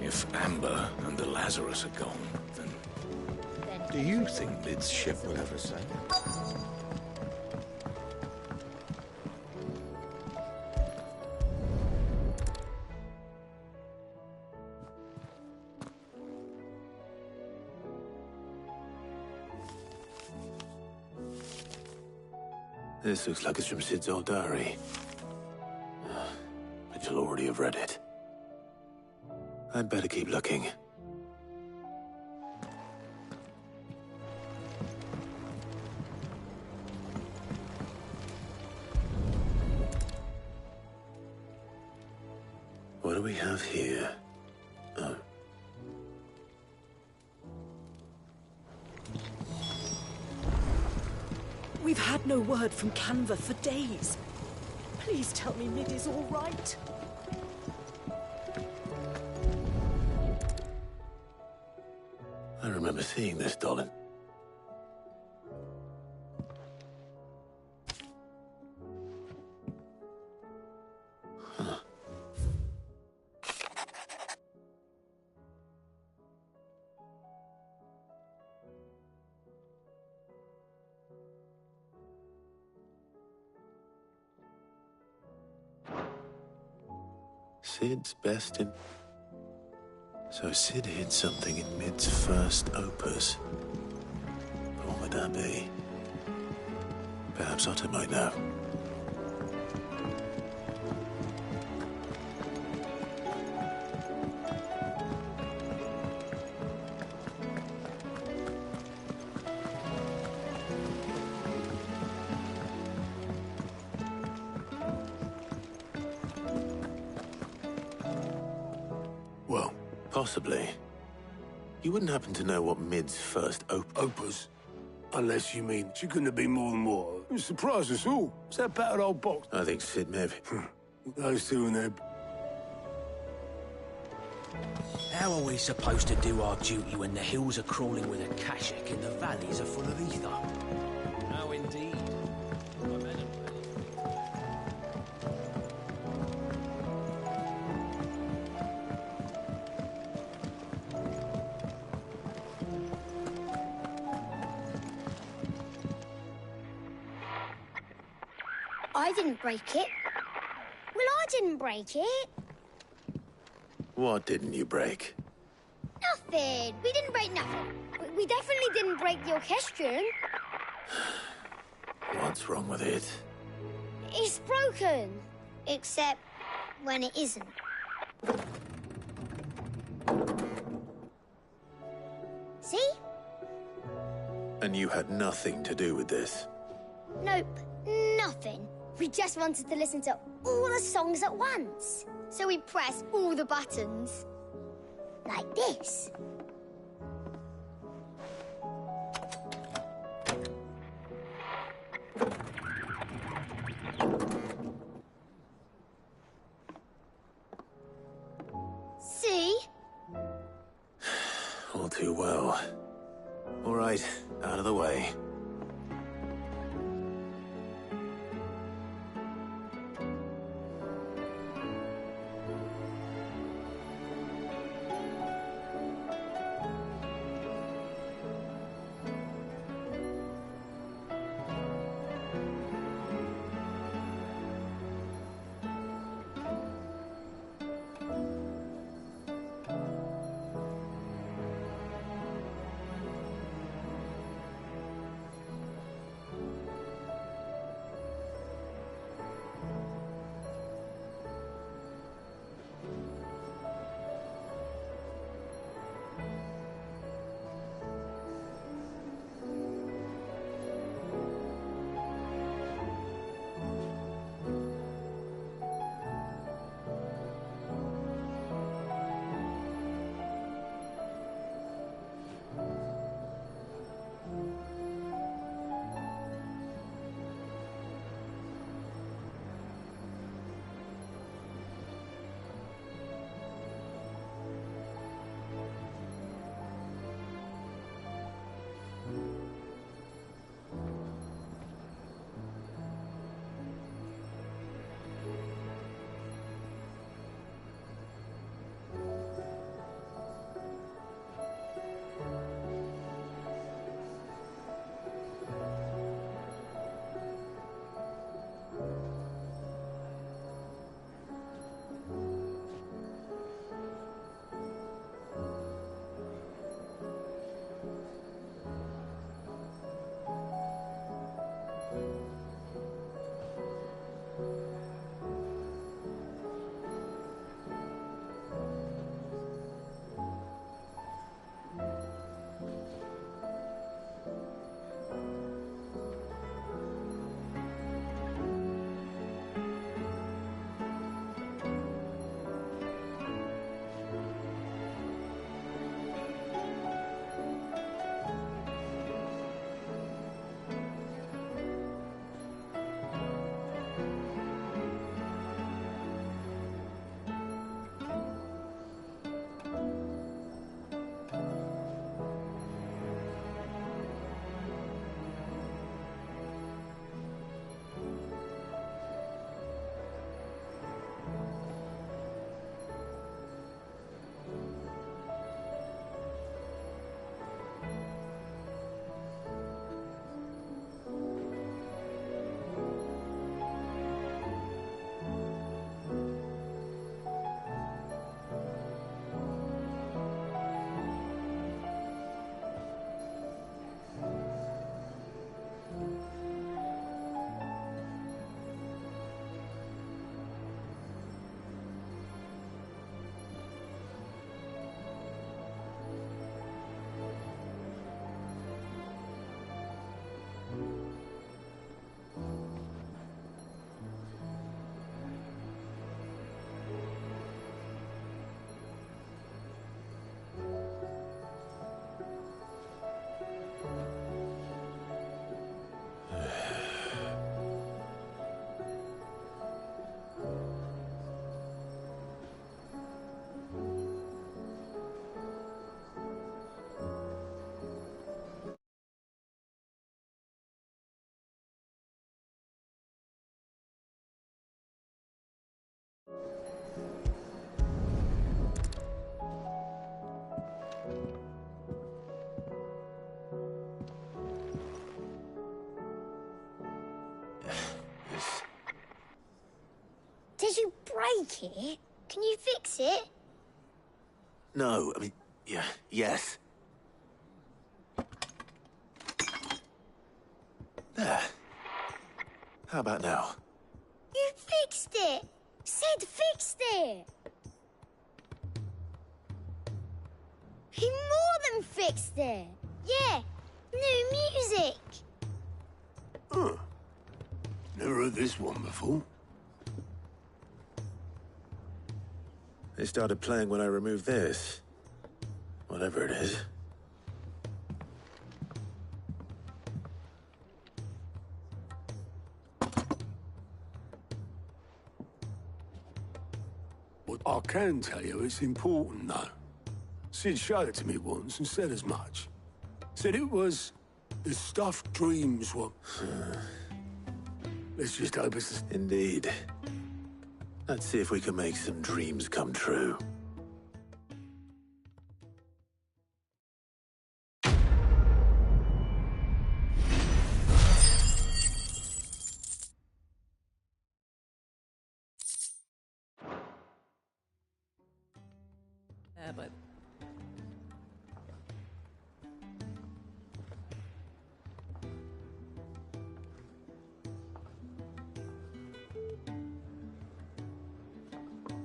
If Amber and the Lazarus are gone, then... Do you think Lid's ship will ever sail? This looks like it's from Sid's old diary. But you'll already have read it. I'd better keep looking. What do we have here? Oh. We've had no word from Canva for days. Please tell me Mid is all right. I remember seeing this, Dolan. Huh. Cid's best in... So Cid hid something in Mid's first opus. What would that be? Perhaps Otto might know. Well, possibly. You wouldn't happen to know what Mid's first opus? Unless you mean she couldn't have been more than more. You surprised us all. It's that battered old box. I think Cid maybe. Those two and their... How are we supposed to do our duty when the hills are crawling with a Kashik and the valleys are full of ether? No, indeed. I didn't break it. Well, I didn't break it. What didn't you break? Nothing. We didn't break nothing. We definitely didn't break the orchestrion. What's wrong with it? It's broken. Except when it isn't. See? And you had nothing to do with this? Nope, nothing. We just wanted to listen to all the songs at once. So we pressed all the buttons. Like this. See? All too well. All right, out of the way. break it? Can you fix it? No, I mean, yeah, yes. There. How about now? You fixed it! Sid fixed it! He more than fixed it! Yeah, new music! Huh. Never heard this one before. They started playing when I removed this. Whatever it is. What I can tell you, it's important, though. Sid showed it to me once and said as much. Said it was the stuff dreams were. Let's just hope it's... Indeed. Let's see if we can make some dreams come true. But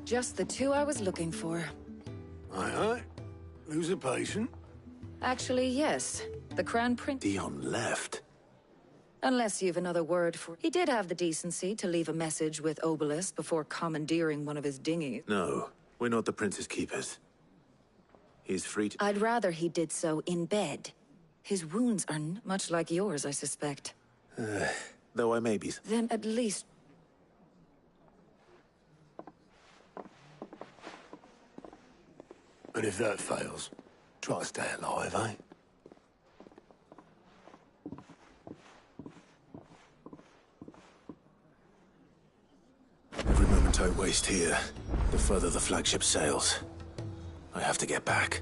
just the two I was looking for. Aye. Lose a patient? Actually, yes. The Crown Prince. Dion left. Unless you've another word for... He did have the decency to leave a message with Obelisk before commandeering one of his dinghies. No, we're not the Prince's keepers. He's free to... I'd rather he did so in bed. His wounds are much like yours, I suspect. Though I may be... Then at least... And if that fails, try to stay alive, eh? Every moment I waste here, the further the flagship sails. I have to get back.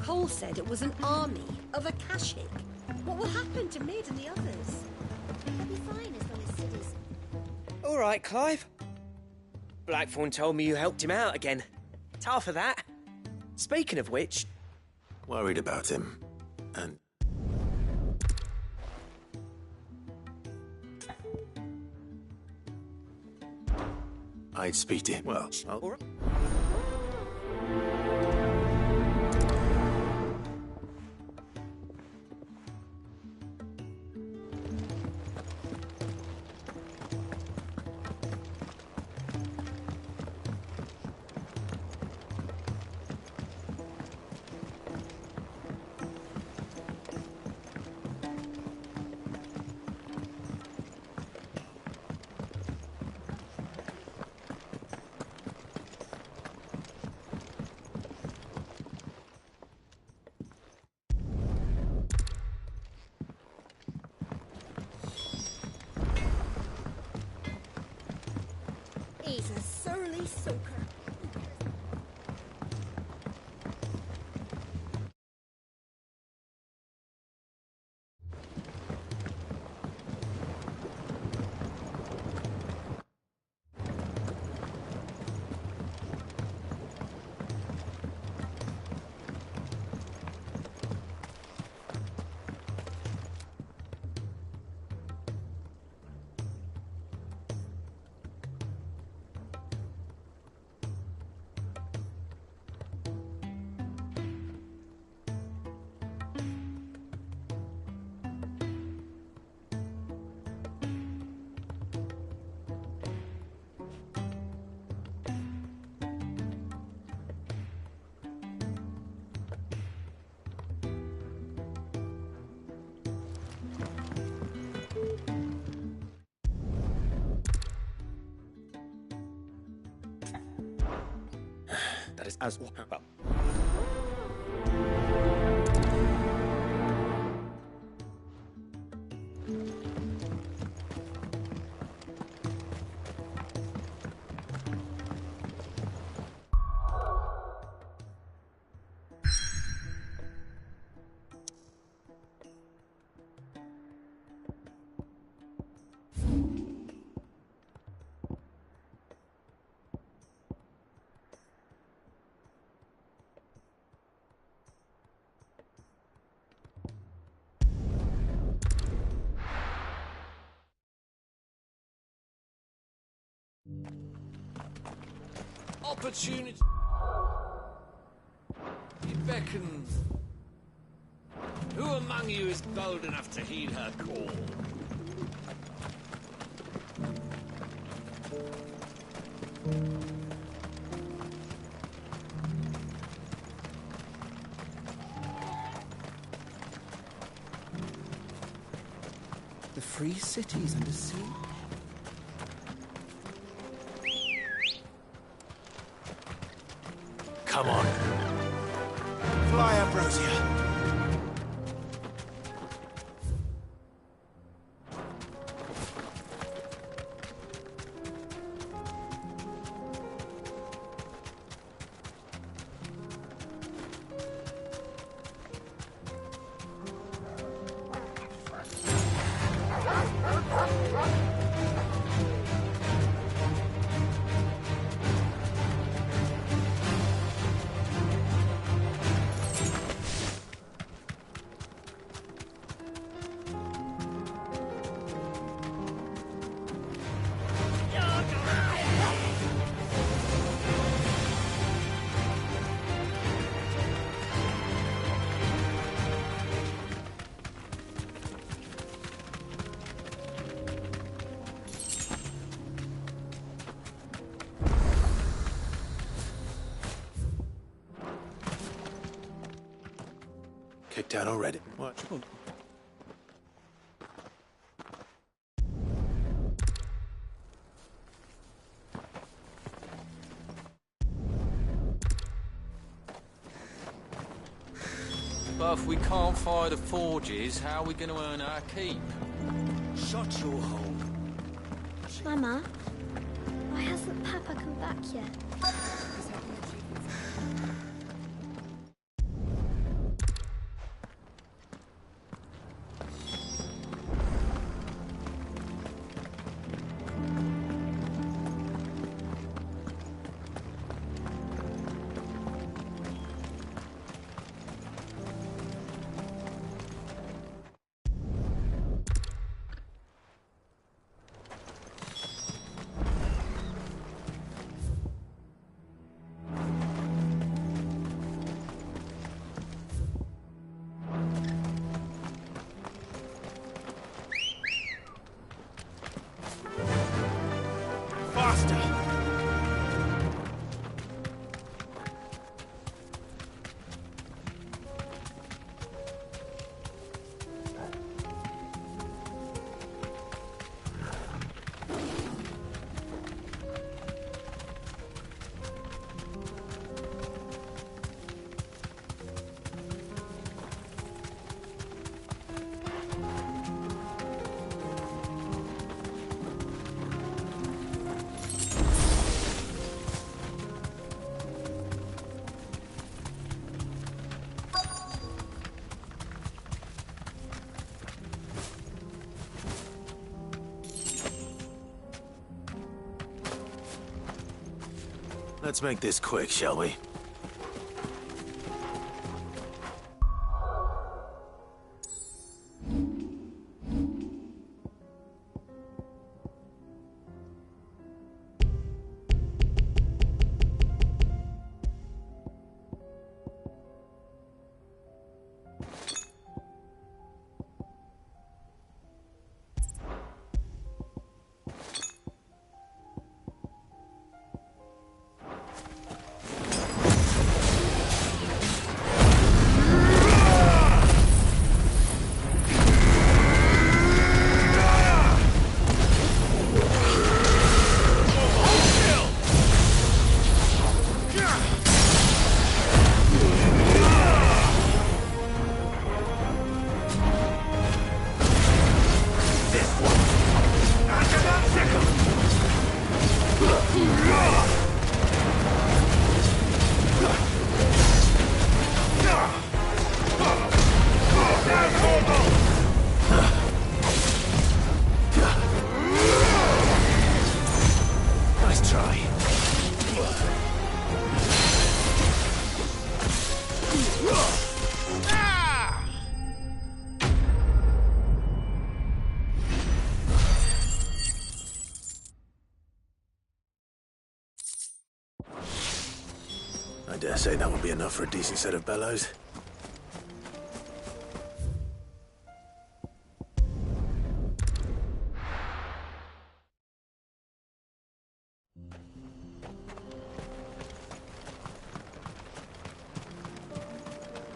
Cole said it was an army of Akashic. What will happen to Mid and the others? They'll be fine as long as Sid is... All right, Clive. Blackthorn told me you helped him out again. It's half of that. Speaking of which... Worried about him. And... I'd speak to him. Well, all right. He's a surly soaker. That is as well. Opportunity. It beckons. Who among you is bold enough to heed her call? The free cities under siege? Come on. Fly, Ambrosia. Kicked out already. What? But if we can't fire the forges, how are we going to earn our keep? Shut your hole. Mama, why hasn't Papa come back yet? Let's make this quick, shall we? I dare say that would be enough for a decent set of bellows.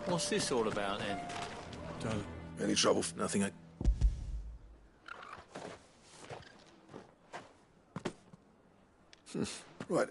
What's this all about, then? Don't. Any trouble? Nothing. Right.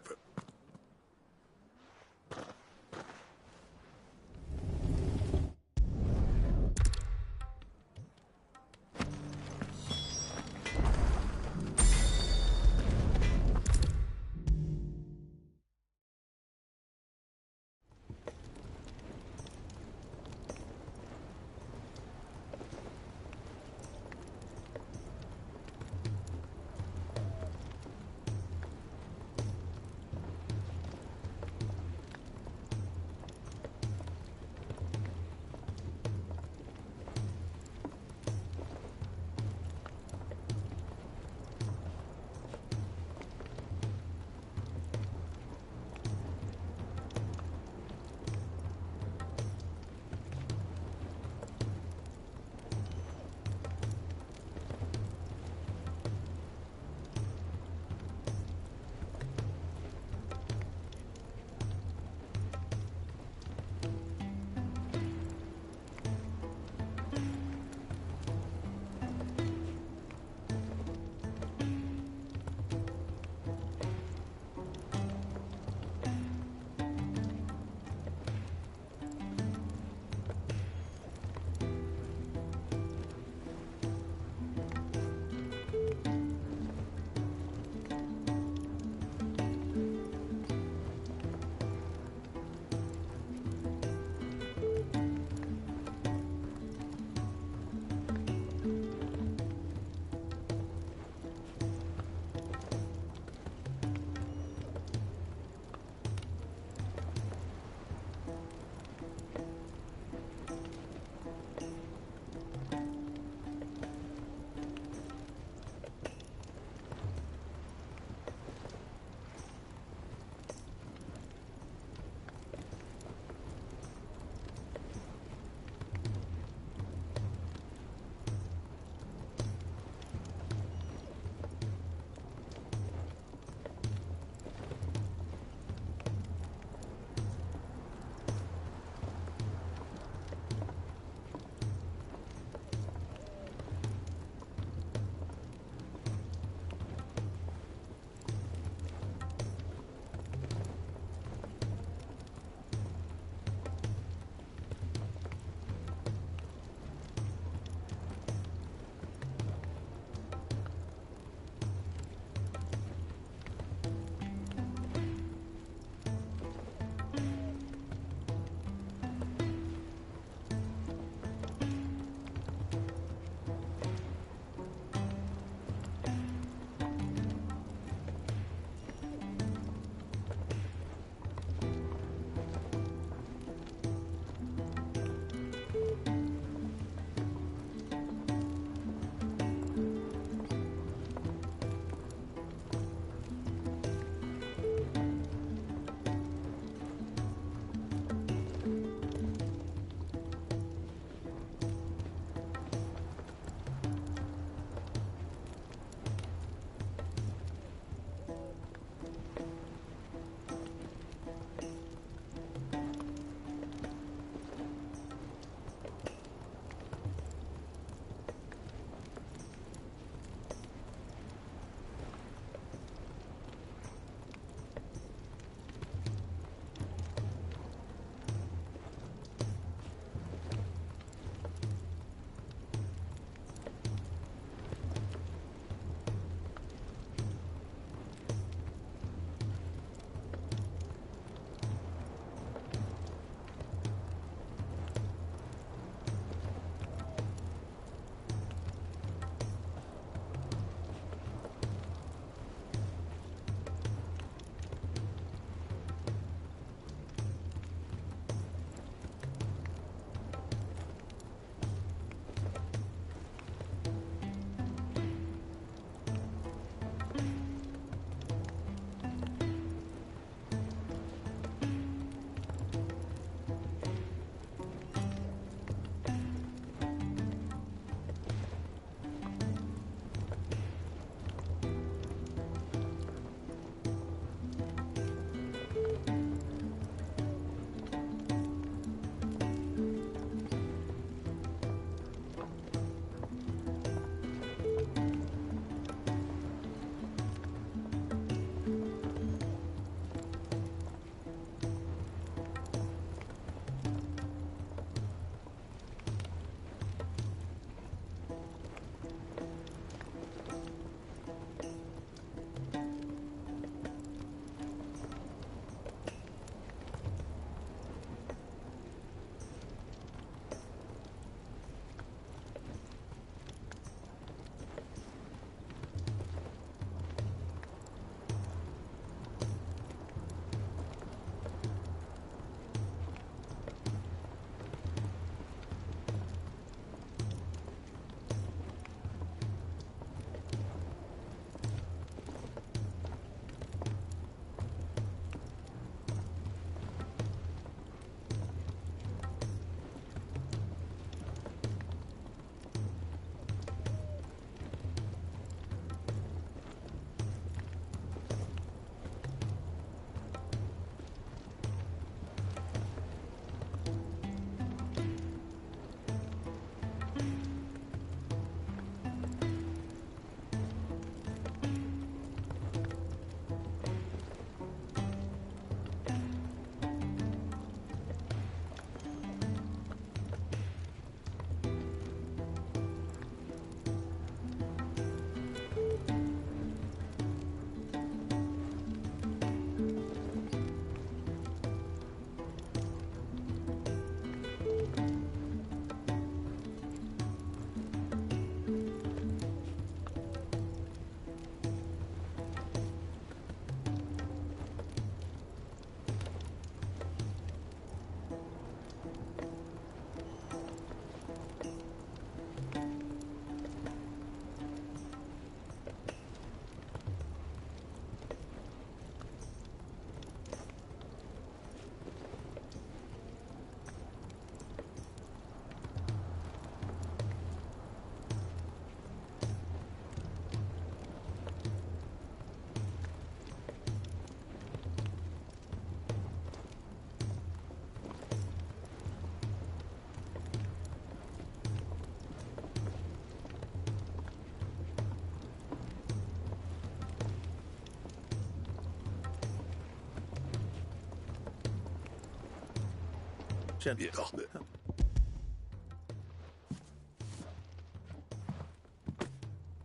Gently.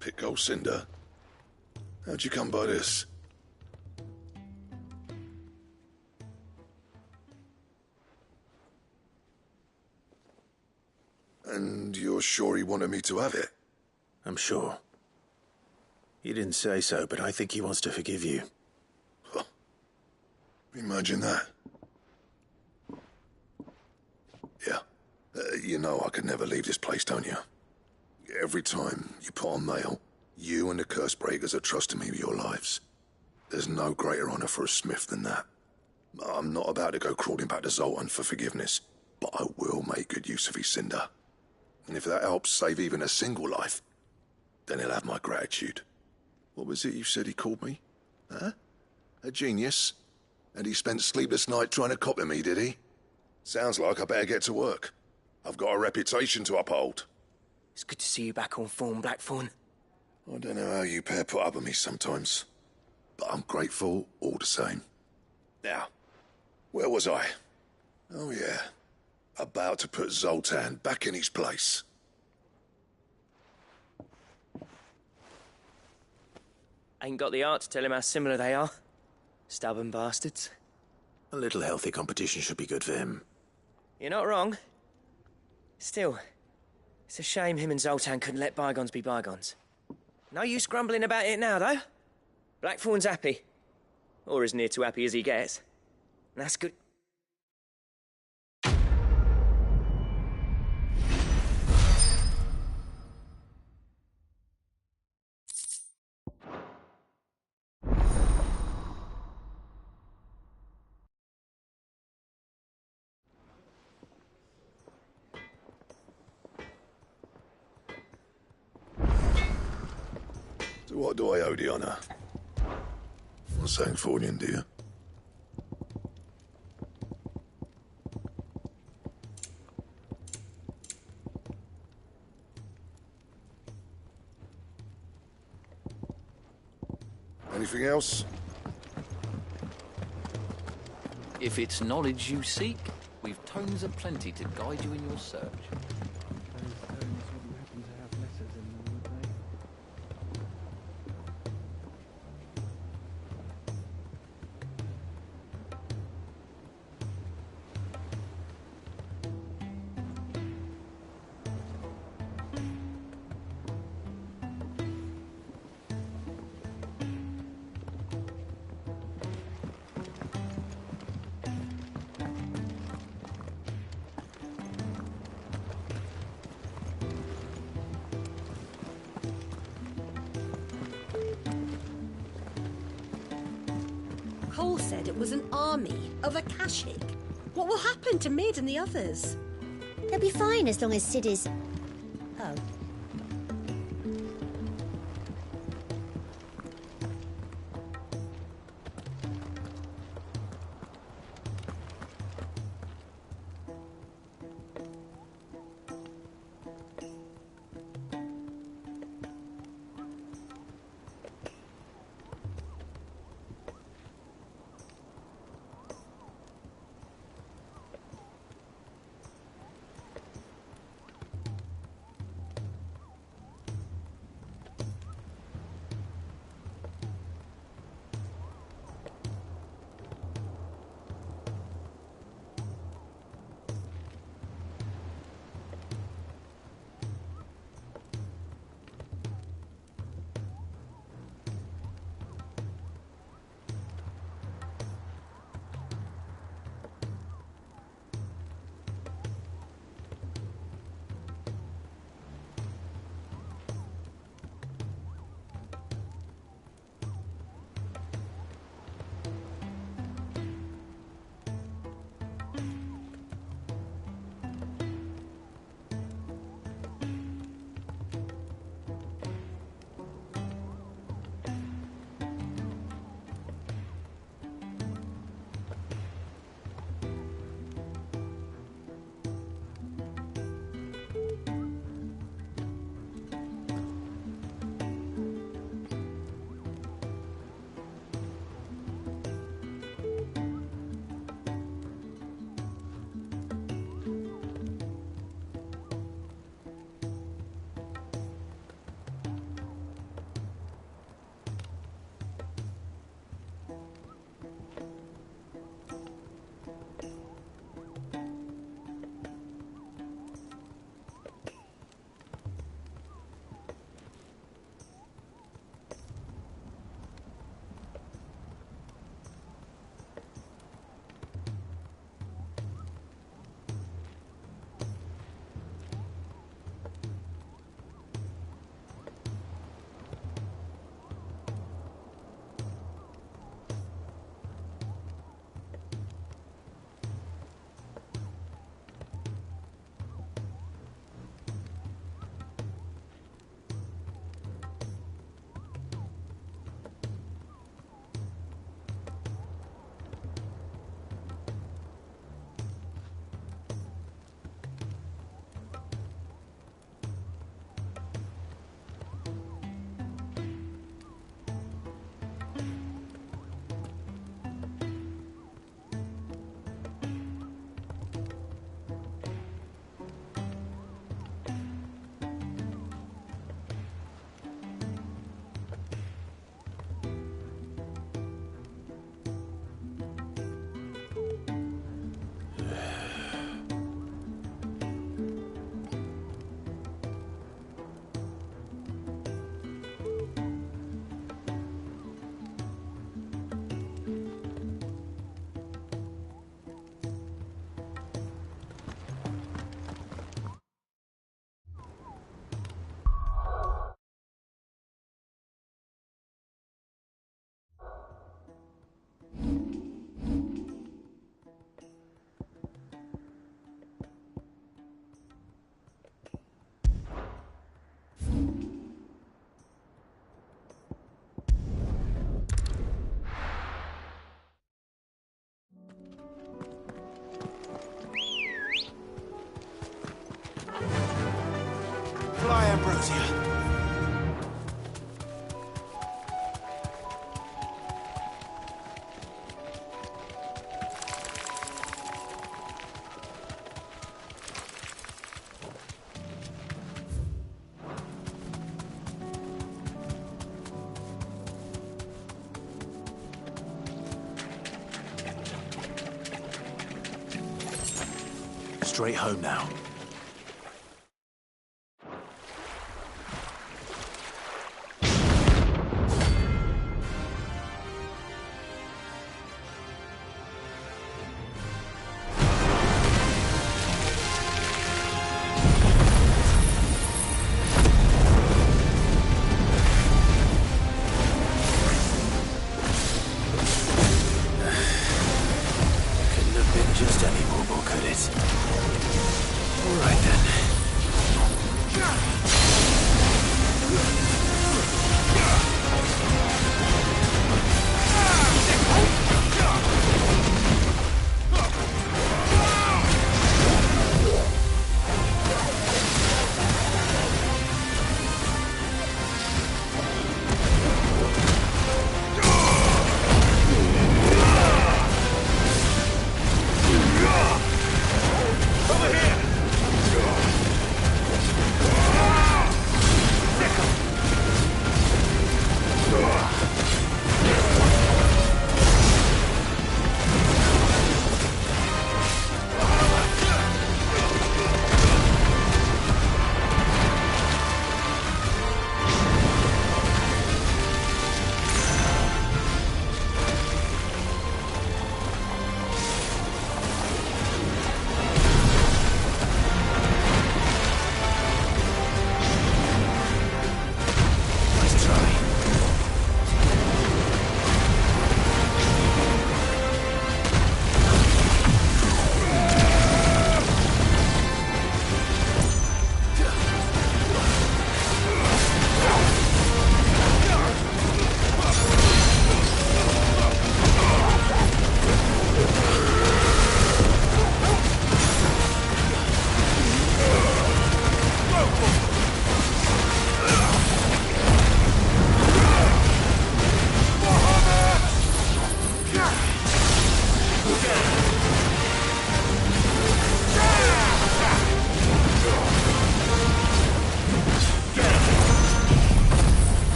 Pick old Cinder. How'd you come by this? And you're sure he wanted me to have it? I'm sure. He didn't say so, but I think he wants to forgive you. Huh. Imagine that. Yeah. You know I could never leave this place, don't you? Every time you put on mail, you and the Cursebreakers are trusting me with your lives. There's no greater honor for a Smith than that. I'm not about to go crawling back to Zoltan for forgiveness, but I will make good use of his Cinder. And if that helps save even a single life, then he'll have my gratitude. What was it you said he called me? Huh? A genius? And he spent sleepless night trying to copy me, did he? Sounds like I better get to work. I've got a reputation to uphold. It's good to see you back on form, Blackthorn. I don't know how you pair put up with me sometimes, but I'm grateful all the same. Now, where was I? Oh yeah, about to put Zoltan back in his place. Ain't got the heart to tell him how similar they are. Stubborn bastards. A little healthy competition should be good for him. You're not wrong. Still, it's a shame him and Zoltan couldn't let bygones be bygones. No use grumbling about it now, though. Blackthorn's happy. Or as near to happy as he gets. And that's good. So what do I owe the honor? Not saying Fornian, do you? Anything else? If it's knowledge you seek, we've tomes aplenty to guide you in your search. Cole said it was an army of Akashic. What will happen to Mid and the others? They'll be fine as long as Sid is... Oh. Straight home now. Just any mobile, could it? All right then.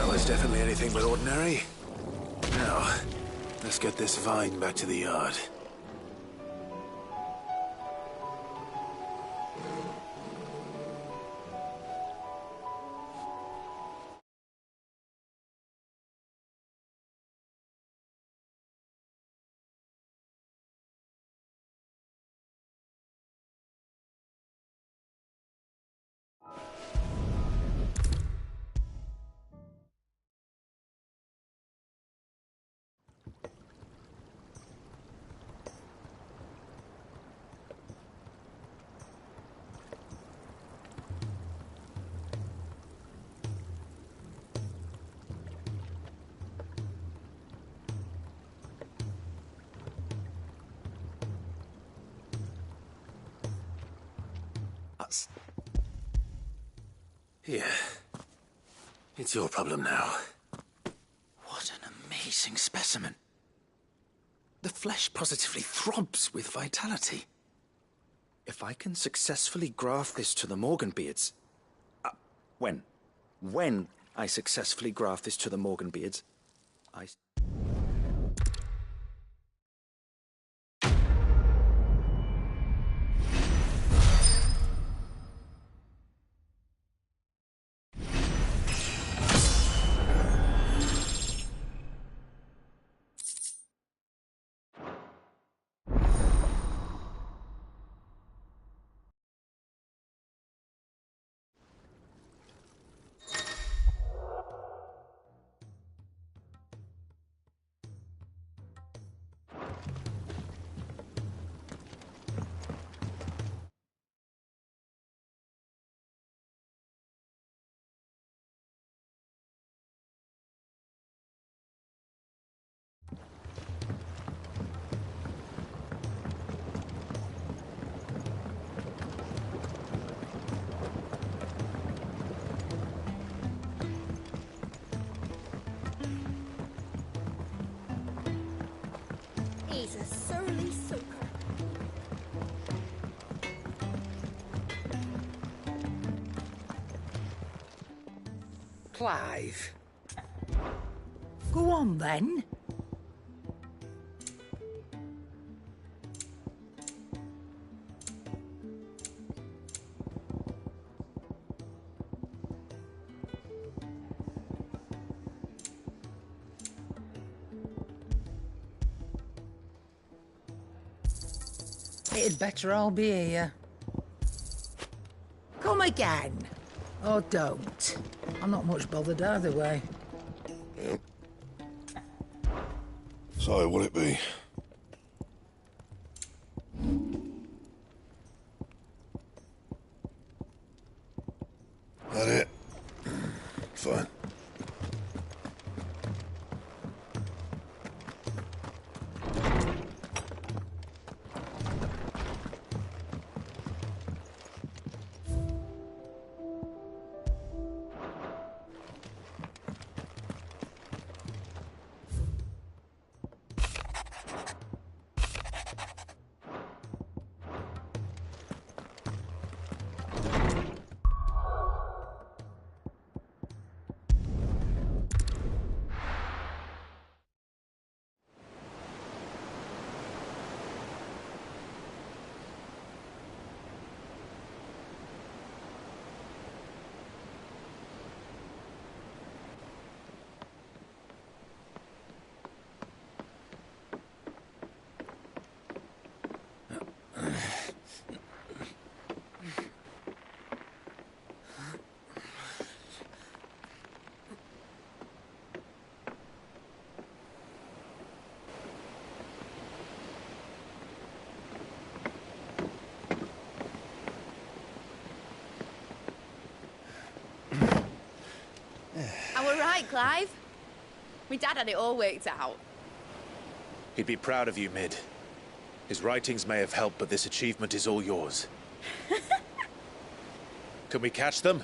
That was definitely anything but ordinary. Now, let's get this vine back to the yard. Here. It's your problem now. What an amazing specimen. The flesh positively throbs with vitality. If I can successfully graft this to the Morganbeards... When I successfully graft this to the Morganbeards, I... Clive. Go on, then. It'd better all be here. Come again. Or don't. I'm not much bothered either way. Yep. So, will it be? That it? Fine. I were right, Clive. My dad had it all worked out. He'd be proud of you, Mid. His writings may have helped, but this achievement is all yours. Can we catch them?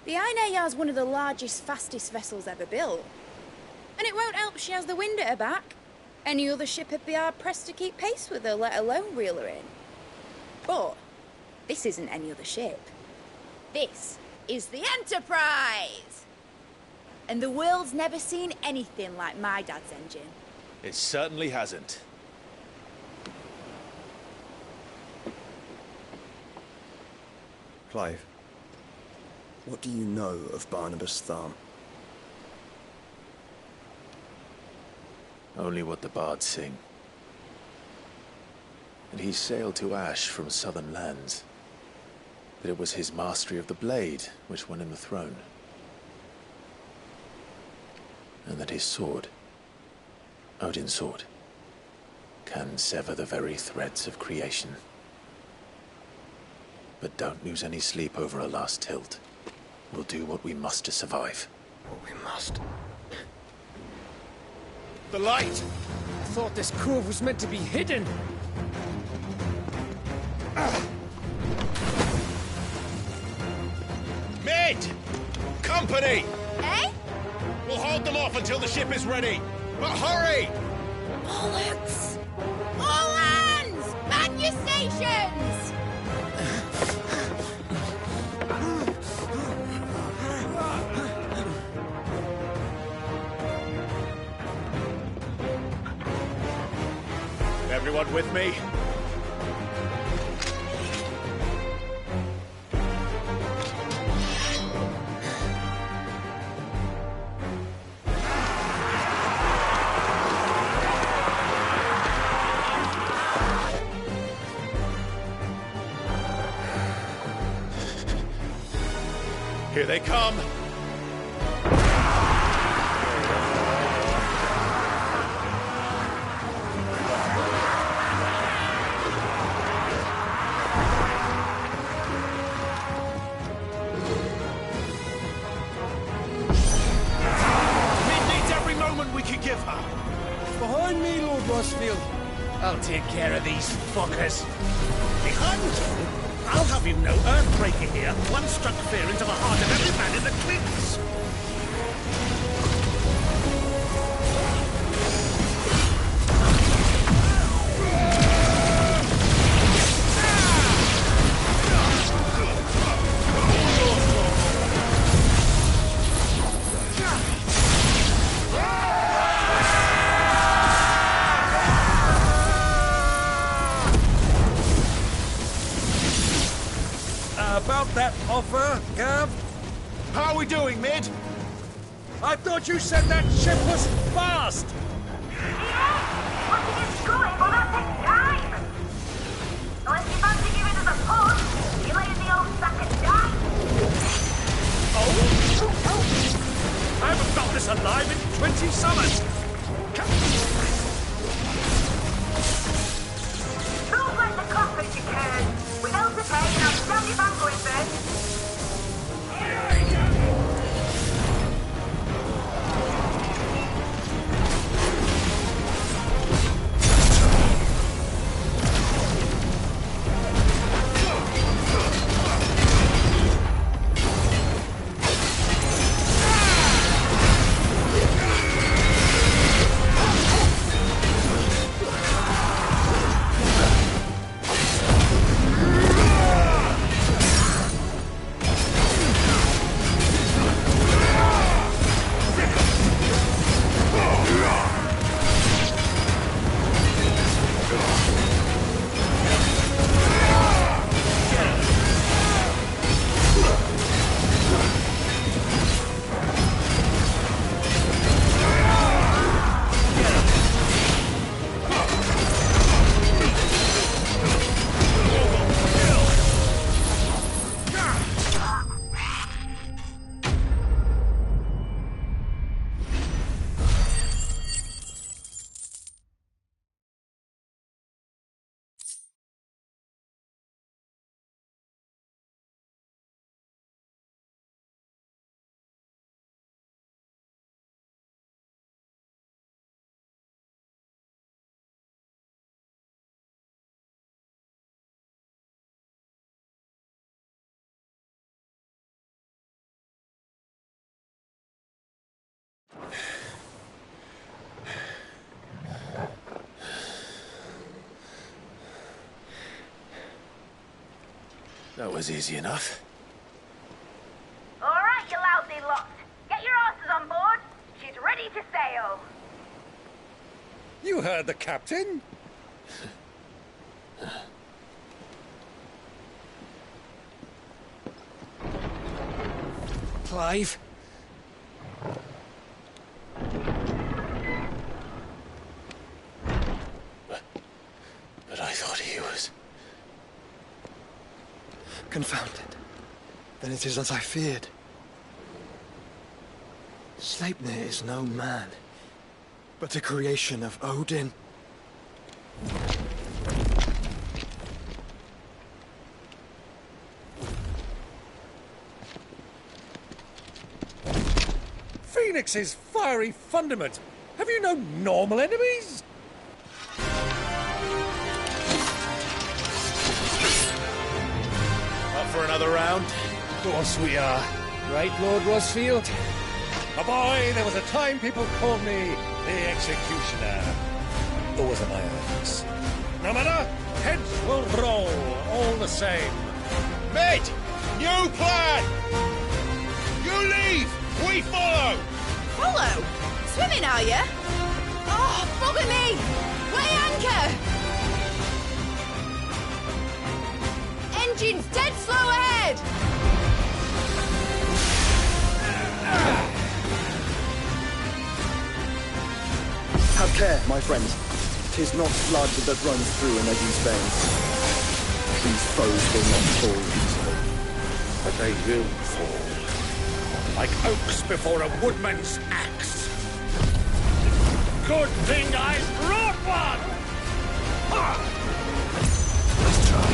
The Ainayar's one of the largest, fastest vessels ever built. And it won't help she has the wind at her back. Any other ship would be hard-pressed to keep pace with her, let alone reel her in. But this isn't any other ship. This is the Enterprise! And the world's never seen anything like my dad's engine. It certainly hasn't. Clive, what do you know of Barnabas Tharm? Only what the bards sing. And he sailed to Ash from southern lands. That it was his mastery of the blade which won him the throne. And that his sword, Odin's sword, can sever the very threads of creation. But don't lose any sleep over a last tilt. We'll do what we must to survive. What we must. The light! I thought this cove was meant to be hidden. Mid! Company! Eh? We'll hold them off until the ship is ready. But hurry! Bollocks! All hands! Man your stations! Everyone with me? Here they come! Behind me, Lord Rosfield. I'll take care of these fuckers. Behind you? I'll have you know, Earthbreaker here once struck fear into the heart of every man in the cliffs. About that offer, Gav? How are we doing, Mid? I thought you said that ship was fast! But it is going, but that takes time! Unless you fancy giving us a push, you lay in the old sack and die. I haven't got this alive in 20 summers! Move like the cockpit you can. Without the pay, and I'll stand your back going first. That was easy enough. All right, you lousy lot. Get your asses on board. She's ready to sail. You heard the captain. Clive? But I thought he was... Confounded. Then it is as I feared. Sleipnir is no man, but a creation of Odin. Phoenix's fiery fundament. Have you no normal enemies? Up for another round? Of course we are. Right, Lord Rosfield? A boy, there was a time people called me the Executioner. Or was it my earnings? No matter, heads will roll, all the same. Mid! New plan! You leave! We follow! Follow? Swimming, are you? Oh, bugger me! Weigh anchor! Engine's dead slow ahead! Have care, my friend. 'Tis not blood that runs through an Eddie's veins. These foes will not fall easily. But they will fall. Like oaks before a woodman's axe. Good thing I brought one! Ha! Let's try.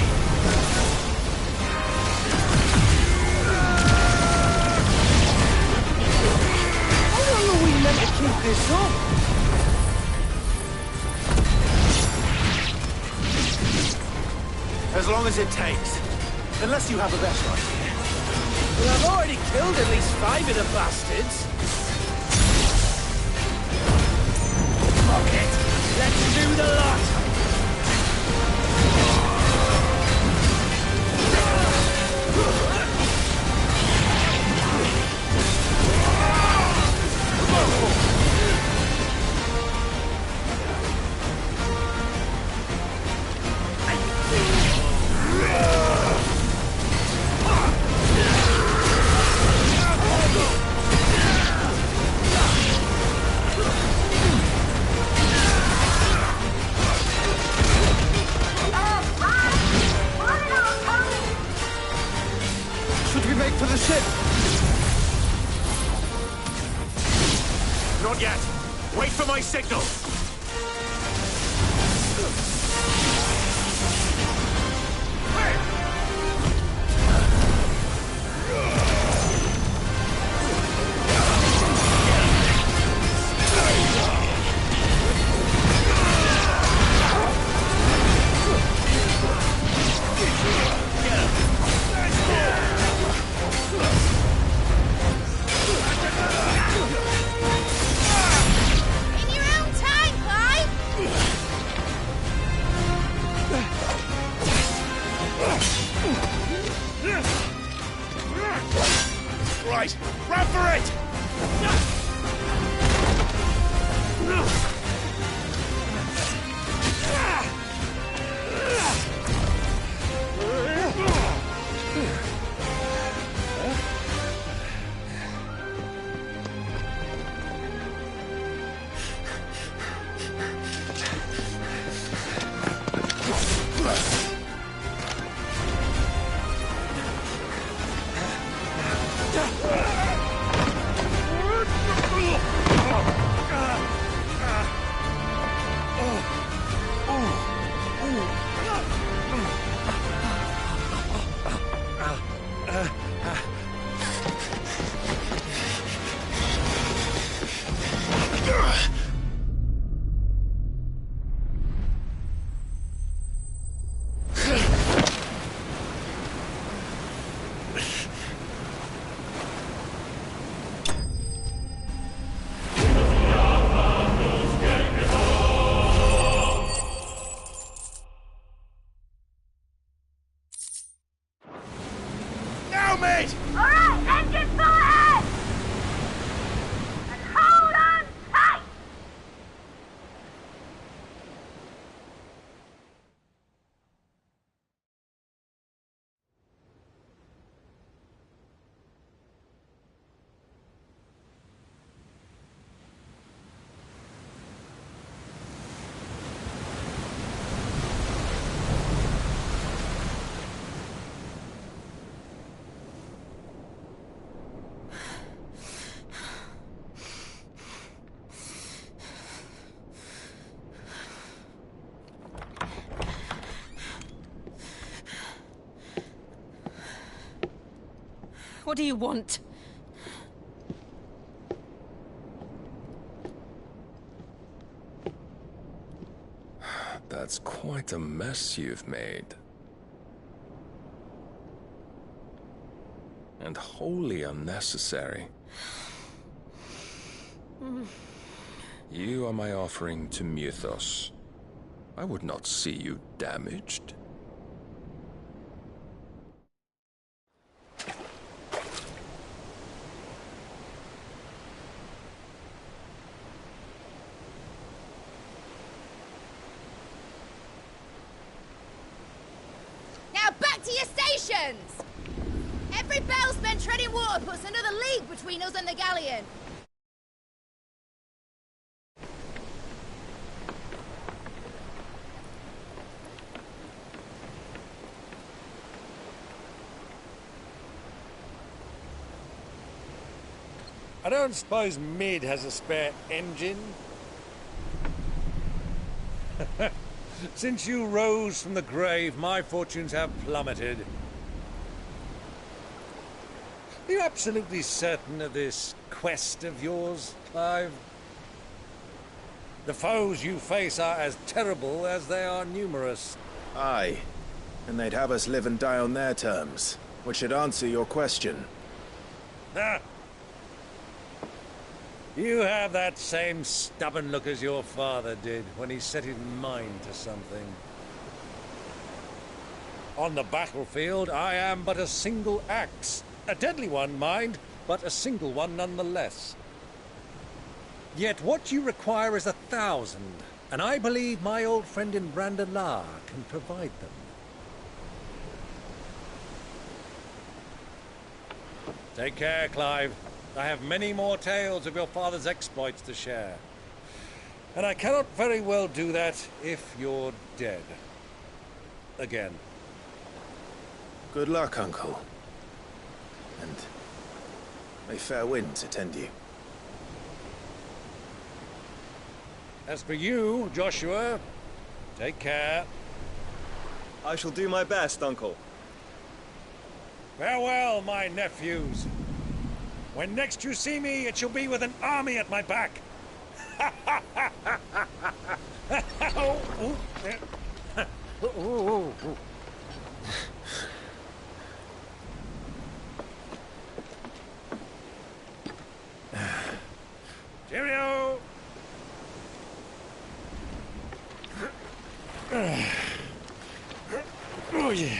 How long are we meant to keep this up? As long as it takes. Unless you have a better idea. Well, I've already killed at least 5 of the bastards. Fuck it. Let's do the lot. Make for the ship! Not yet! Wait for my signal! In your own time, Clive! Right, run for it! Now, mate! Alright, engine full ahead! And hold on tight! What do you want? That's quite a mess you've made. And wholly unnecessary. You are my offering to Mythos. I would not see you damaged. Now back to your stations! Every bell spent treading water puts another league between us and the galleon. I don't suppose Mid has a spare engine? Since you rose from the grave, my fortunes have plummeted. Are you absolutely certain of this quest of yours, Clive? The foes you face are as terrible as they are numerous. Aye. And they'd have us live and die on their terms, which should answer your question. Ah. You have that same stubborn look as your father did when he set his mind to something. On the battlefield, I am but a single axe. A deadly one, mind, but a single one nonetheless. Yet what you require is 1,000, and I believe my old friend in Brandalar can provide them. Take care, Clive. I have many more tales of your father's exploits to share. And I cannot very well do that if you're dead. Again. Good luck, Uncle. and may fair winds attend you. As for you, Joshua, take care. I shall do my best, Uncle. Farewell, my nephews. When next you see me, it shall be with an army at my back. Cheerio! Oh, yeah.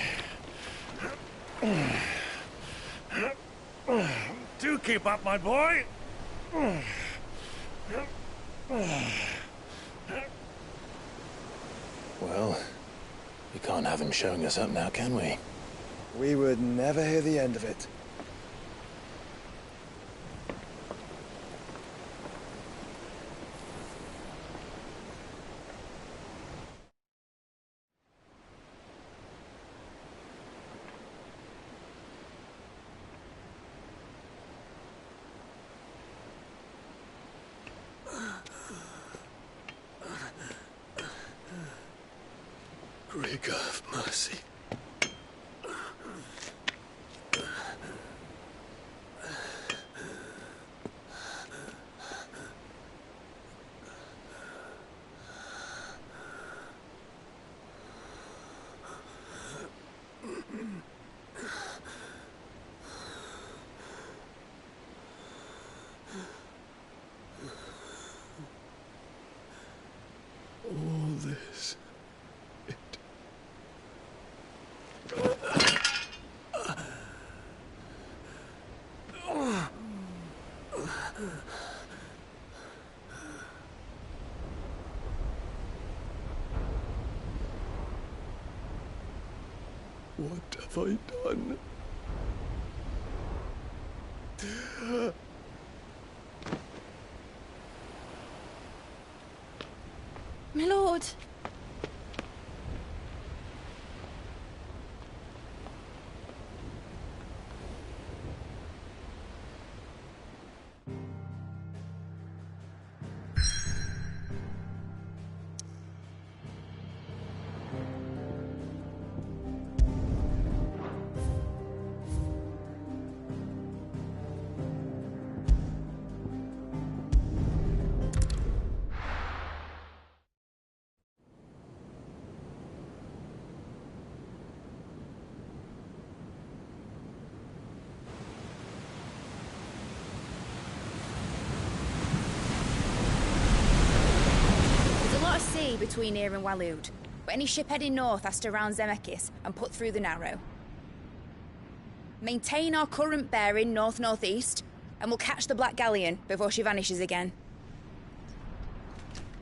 Do keep up, my boy. Well, we can't have him showing us up now, can we? We would never hear the end of it. Great God of mercy. All this. What have I done? My lord. Between here and Waloed, but any ship heading north has to round Zemeckis and put through the Narrow. Maintain our current bearing north-northeast, and we'll catch the Black Galleon before she vanishes again.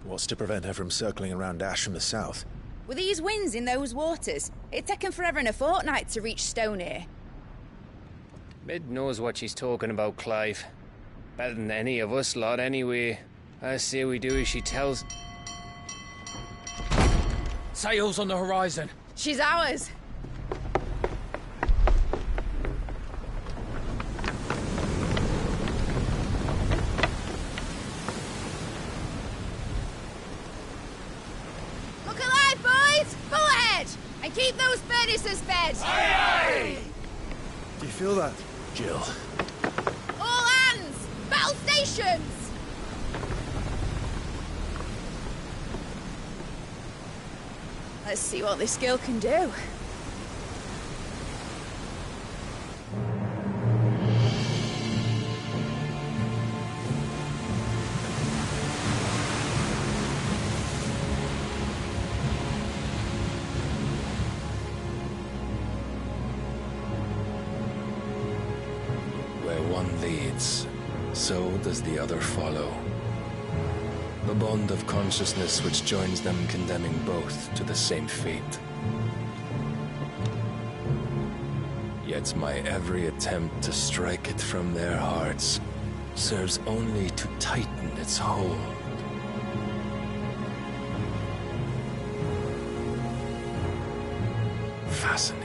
What's to prevent her from circling around Ash from the south? With these winds in those waters, it'd taken forever and a fortnight to reach Stonehere. Mid knows what she's talking about, Clive. Better than any of us lot, anyway. I say we do as she tells. Sails on the horizon. She's ours. Look alive, boys! Full ahead! And keep those furnaces fed! Aye, aye! Do you feel that? Jill. All hands! Battle stations! Let's see what this girl can do. Where one leads, so does the other follow. The bond of consciousness which joins them condemning both to the same fate. Yet my every attempt to strike it from their hearts serves only to tighten its hold. Fascinating.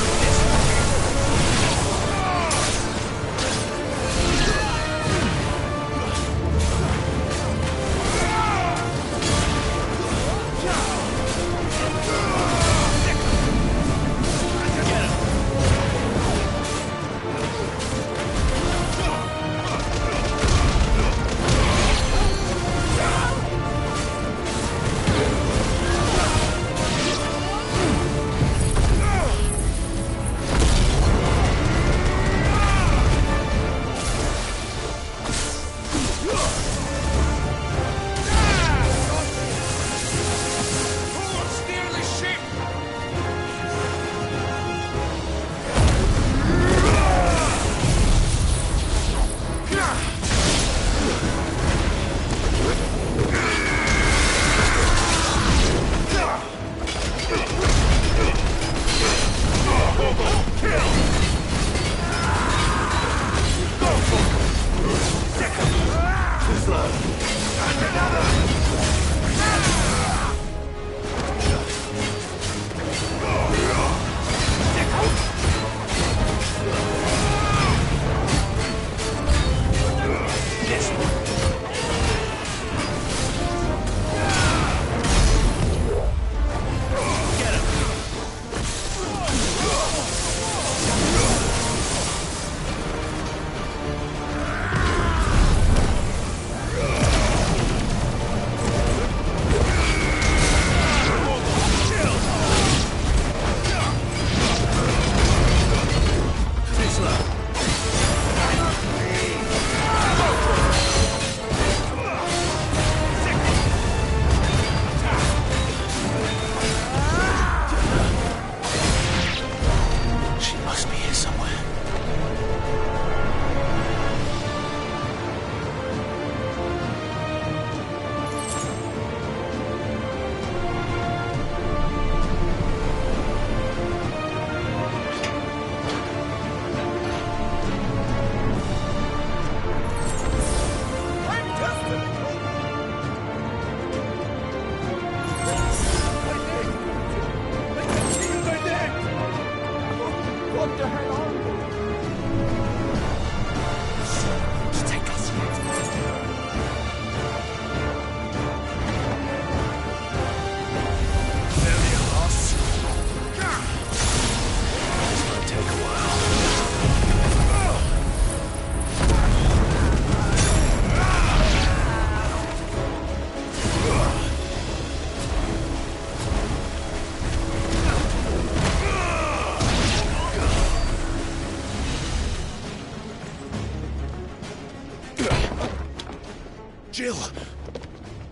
Jill!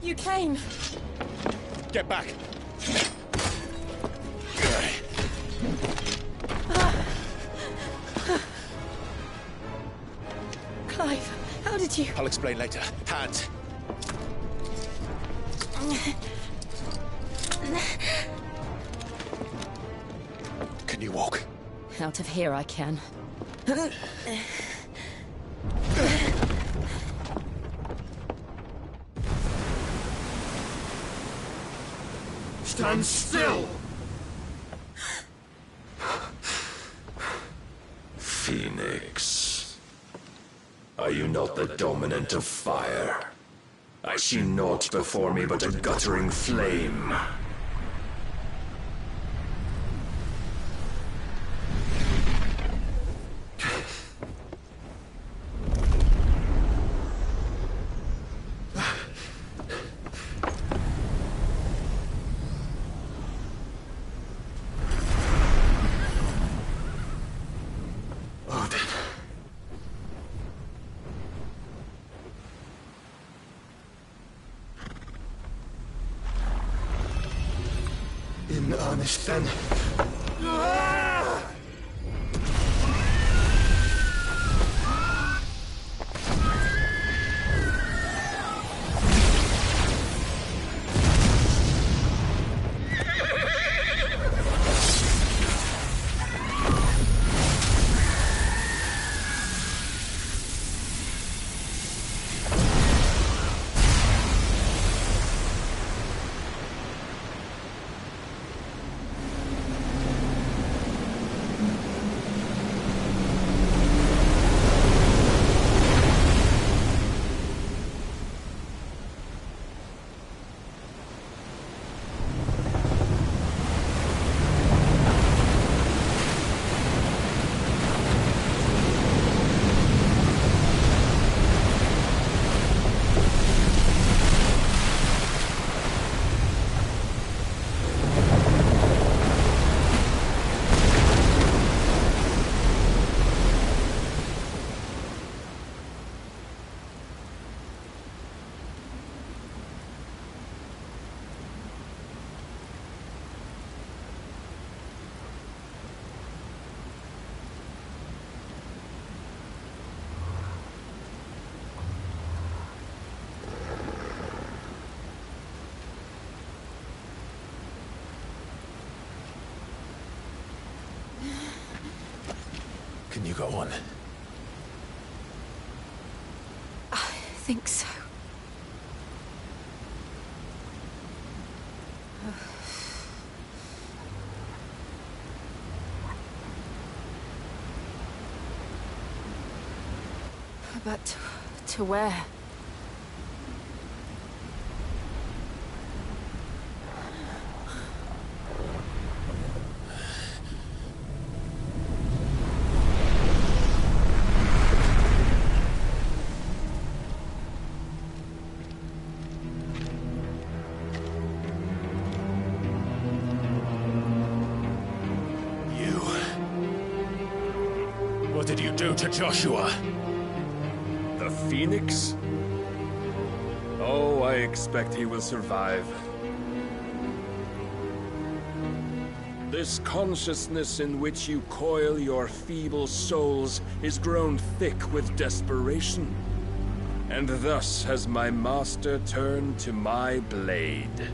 You came. Get back! Clive, how did you... I'll explain later. Hands! Can you walk? Out of here I can. Stand still! Phoenix. Are you not the dominant of fire? I see naught before me but a guttering flame. In earnest, then. Can you go on? I think so. But to where? What did you do to Joshua? The Phoenix? Oh, I expect he will survive. This consciousness in which you coil your feeble souls is grown thick with desperation. And thus has my master turned to my blade.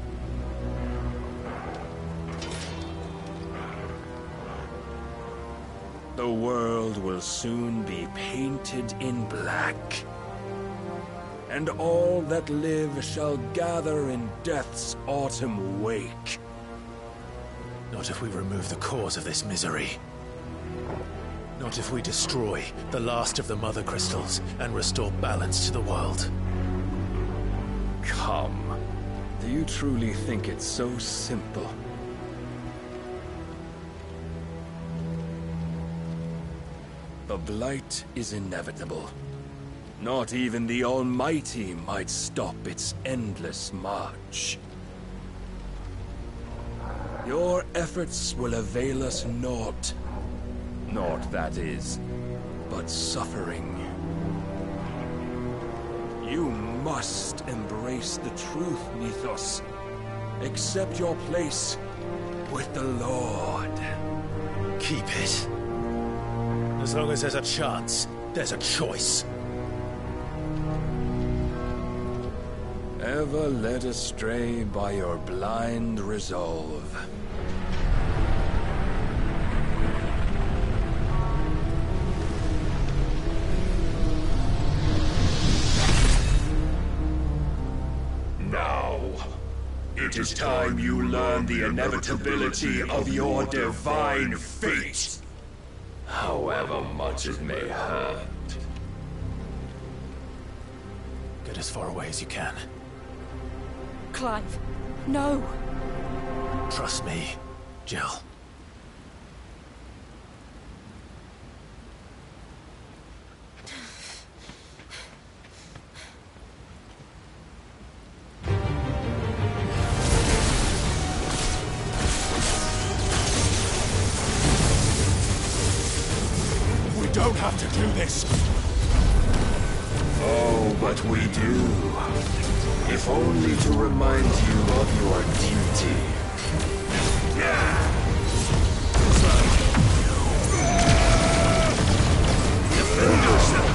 The world will soon be painted in black. And all that live shall gather in death's autumn wake. Not if we remove the cause of this misery. Not if we destroy the last of the Mother Crystals and restore balance to the world. Come. Do you truly think it's so simple? The Blight is inevitable. Not even the Almighty might stop its endless march. Your efforts will avail us naught. Naught, that is, but suffering. You must embrace the truth, Mythos. Accept your place with the Lord. Keep it. As long as there's a chance, there's a choice. Ever led astray by your blind resolve. Now, it is time you learn the inevitability of your divine fate, however much it may hurt. Get as far away as you can. Clive, no. Trust me, Jill. We don't have to do this. Oh, but we do. If only to remind you of your duty. Defend yourself.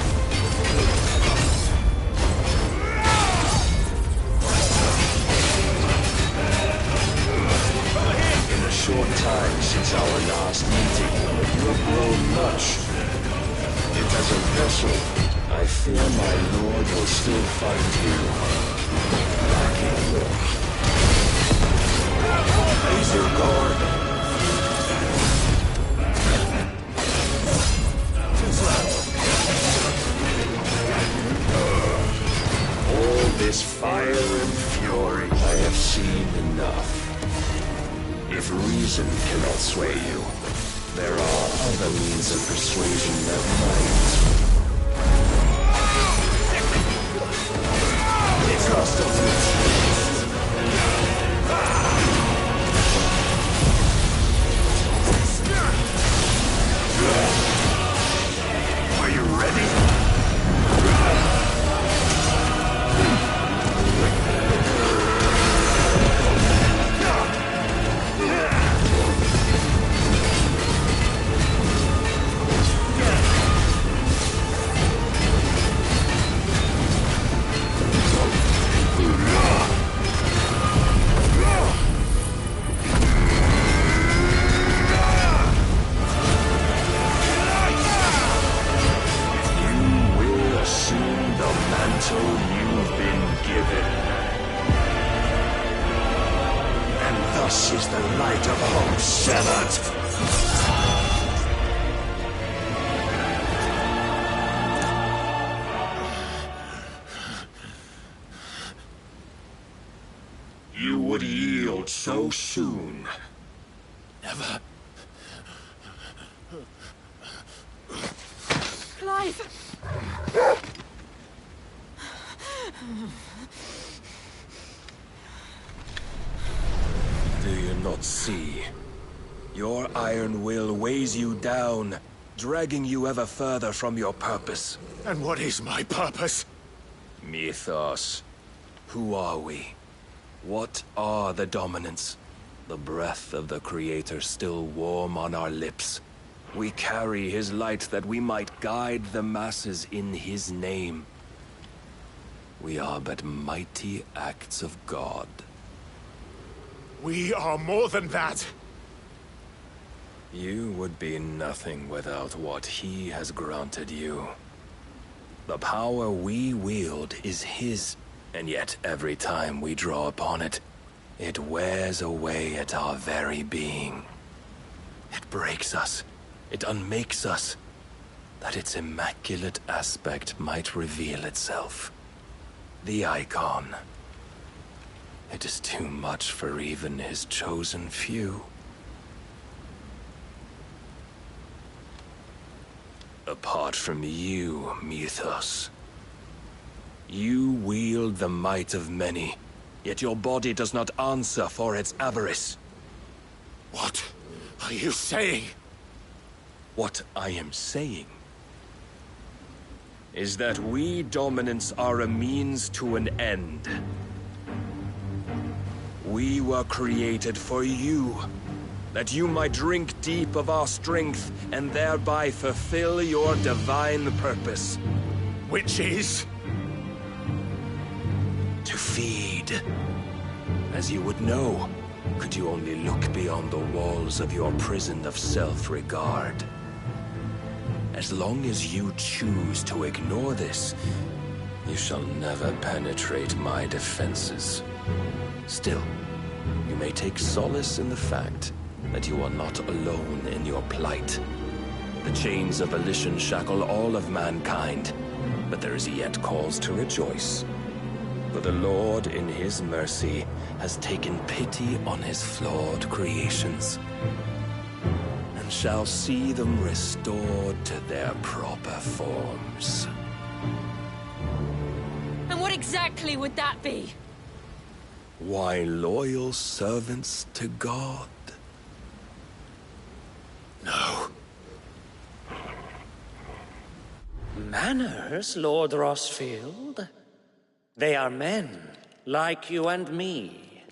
In a short time since our last meeting, you have grown much. Yet as a vessel, I fear my lord will still find you. Raise your guard. All this fire and fury, I have seen enough. If reason cannot sway you, there are other means of persuasion that might. Trust of Are you ready? You've been given. And thus is the light of hope severed. You would yield so soon. Never. Clive! Do you not see? Your iron will weighs you down, dragging you ever further from your purpose. And what is my purpose? Mythos. Who are we? What are the dominants? The breath of the Creator still warm on our lips. We carry his light that we might guide the masses in his name. We are but mighty acts of God. We are more than that. You would be nothing without what he has granted you. The power we wield is his, and yet every time we draw upon it, it wears away at our very being. It breaks us. It unmakes us, that its immaculate aspect might reveal itself. The icon. It is too much for even his chosen few. Apart from you, Mythos, you wield the might of many, yet your body does not answer for its avarice. What are you saying? What I am saying is that we dominants are a means to an end. We were created for you, that you might drink deep of our strength and thereby fulfill your divine purpose. Which is? To feed. As you would know, could you only look beyond the walls of your prison of self-regard. As long as you choose to ignore this, you shall never penetrate my defenses. Still, you may take solace in the fact that you are not alone in your plight. The chains of volition shackle all of mankind, but there is yet cause to rejoice. For the Lord, in his mercy, has taken pity on his flawed creations, and shall see them restored to their proper forms. And what exactly would that be? Why, loyal servants to God. No. Manners, Lord Rossfield? They are men, like you and me.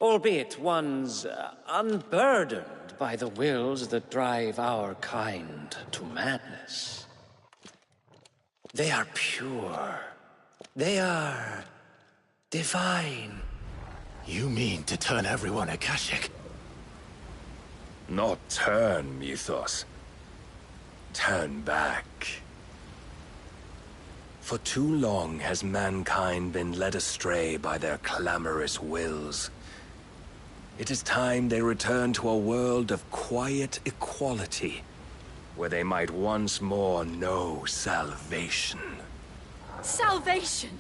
Albeit ones unburdened by the wills that drive our kind to madness. They are pure. They are divine. You mean to turn everyone Akashic? Not turn, Mythos. Turn back. For too long has mankind been led astray by their clamorous wills. It is time they return to a world of quiet equality, where they might once more know salvation. Salvation?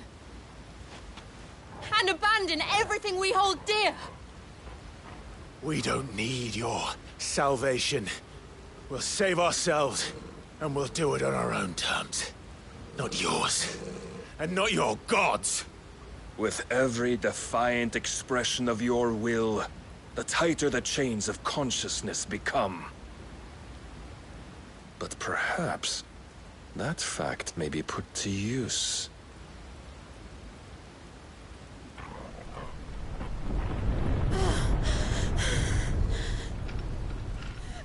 And abandon everything we hold dear? We don't need your salvation. We'll save ourselves, and we'll do it on our own terms. Not yours. And not your gods. With every defiant expression of your will, the tighter the chains of consciousness become. But perhaps that fact may be put to use.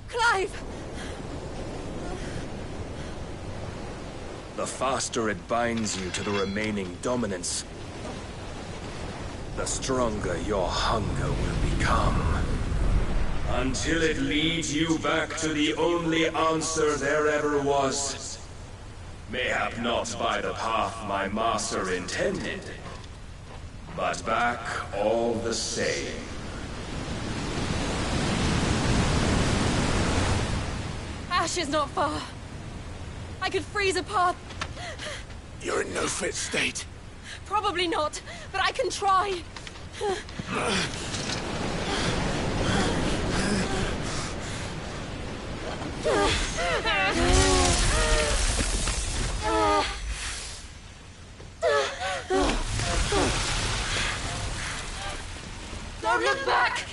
Clive! The faster it binds you to the remaining dominance, the stronger your hunger will become. Until it leads you back to the only answer there ever was. Mayhap not by the path my master intended, but back all the same. Ash is not far. I could freeze a path. You're in no fit state. Probably not, but I can try. Don't look back!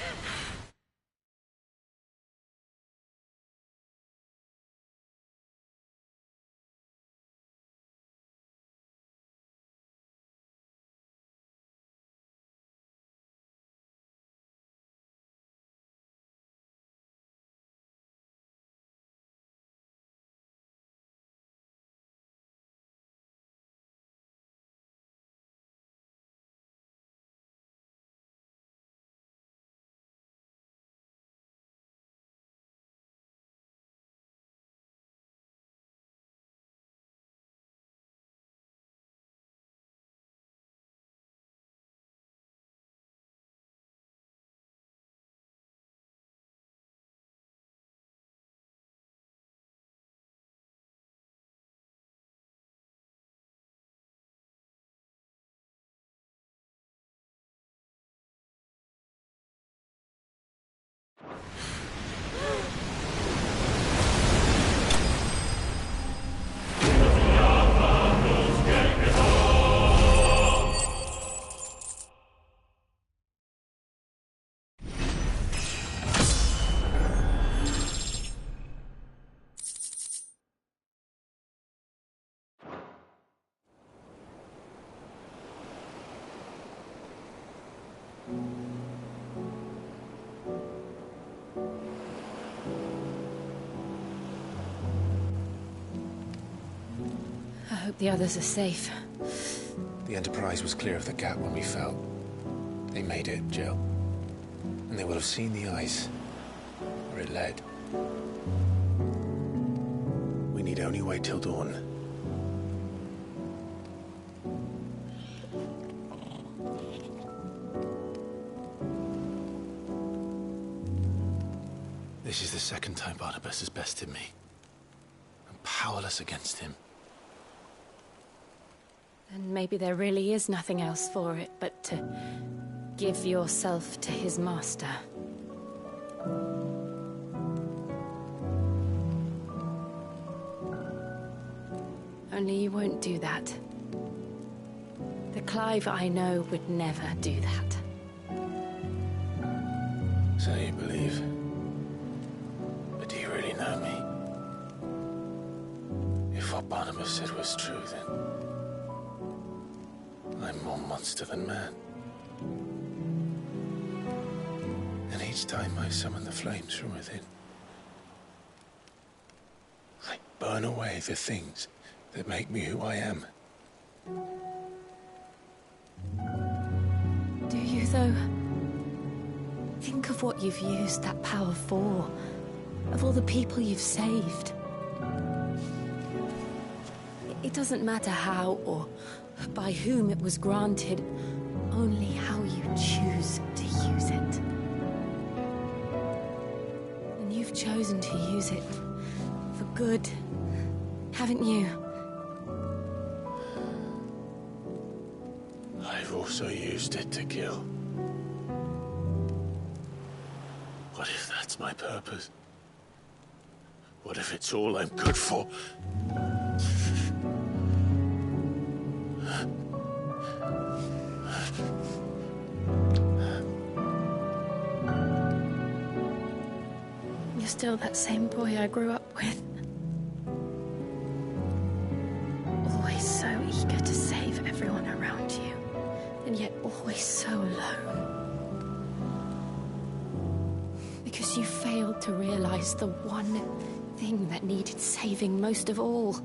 The others are safe. The Enterprise was clear of the gap when we fell. They made it, Jill. And they will have seen the ice where it led. We need only wait till dawn. This is the second time Barnabas has bested me. I'm powerless against him. And maybe there really is nothing else for it but to give yourself to his master. Only you won't do that. The Clive I know would never do that. So you believe? But do you really know me? If what Barnabas said was true, then I'm more monster than man. And each time I summon the flames from within, I burn away the things that make me who I am. Do you, though? Think of what you've used that power for. Of all the people you've saved. It doesn't matter how or by whom it was granted, only how you choose to use it. And you've chosen to use it for good, haven't you? I've also used it to kill. What if that's my purpose? What if it's all I'm good for? You're still that same boy I grew up with. Always so eager to save everyone around you, and yet always so alone. Because you failed to realize the one thing that needed saving most of all.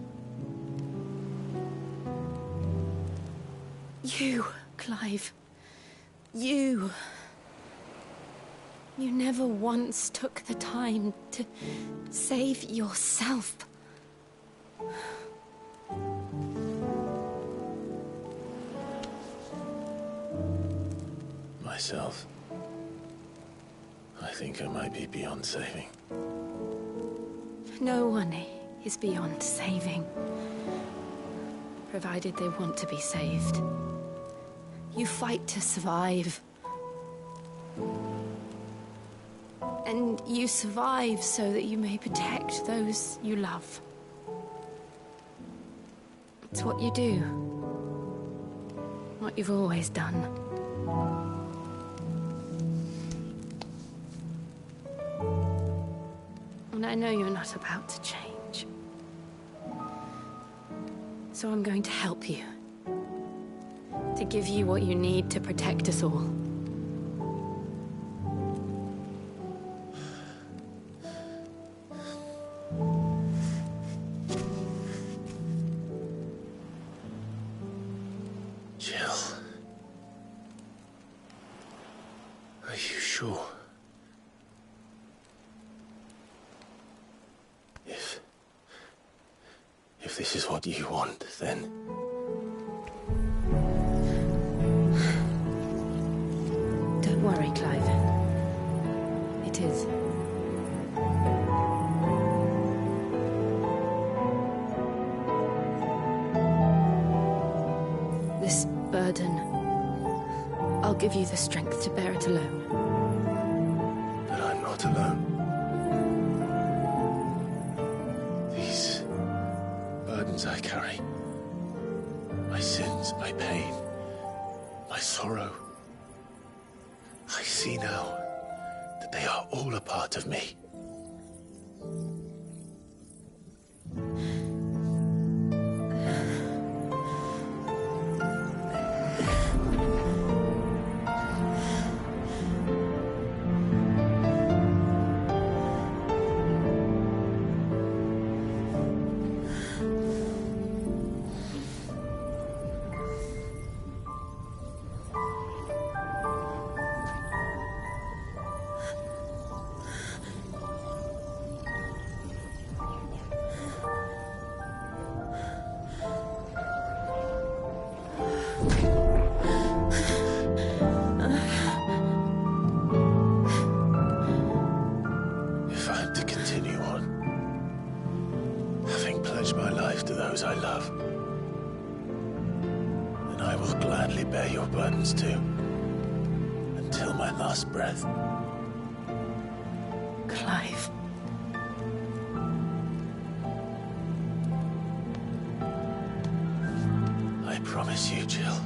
You, Clive. You. You never once took the time to save yourself. Myself. I think I might be beyond saving. No one is beyond saving. Provided they want to be saved. You fight to survive. And you survive so that you may protect those you love. It's what you do. What you've always done. And I know you're not about to change. So I'm going to help you. To give you what you need to protect us all. Jill. Are you sure? If this is what you want, then... Don't worry, Clive. It is. This burden, I'll give you the strength to bear it alone. But I'm not alone. These burdens I carry, my sins, my pain, my sorrow, I see now that they are all a part of me. If I'm to continue on, having pledged my life to those I love, then I will gladly bear your burdens too, until my last breath. Clive. I promise you, Jill,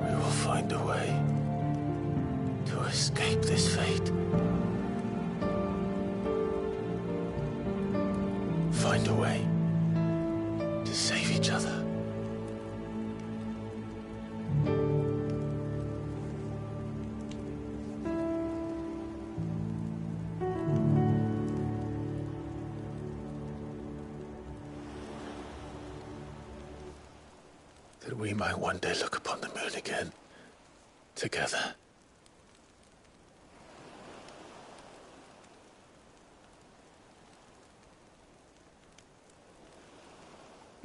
we will find a way to escape this fate. Find a way to save each other. That we might one day look upon the moon again, together.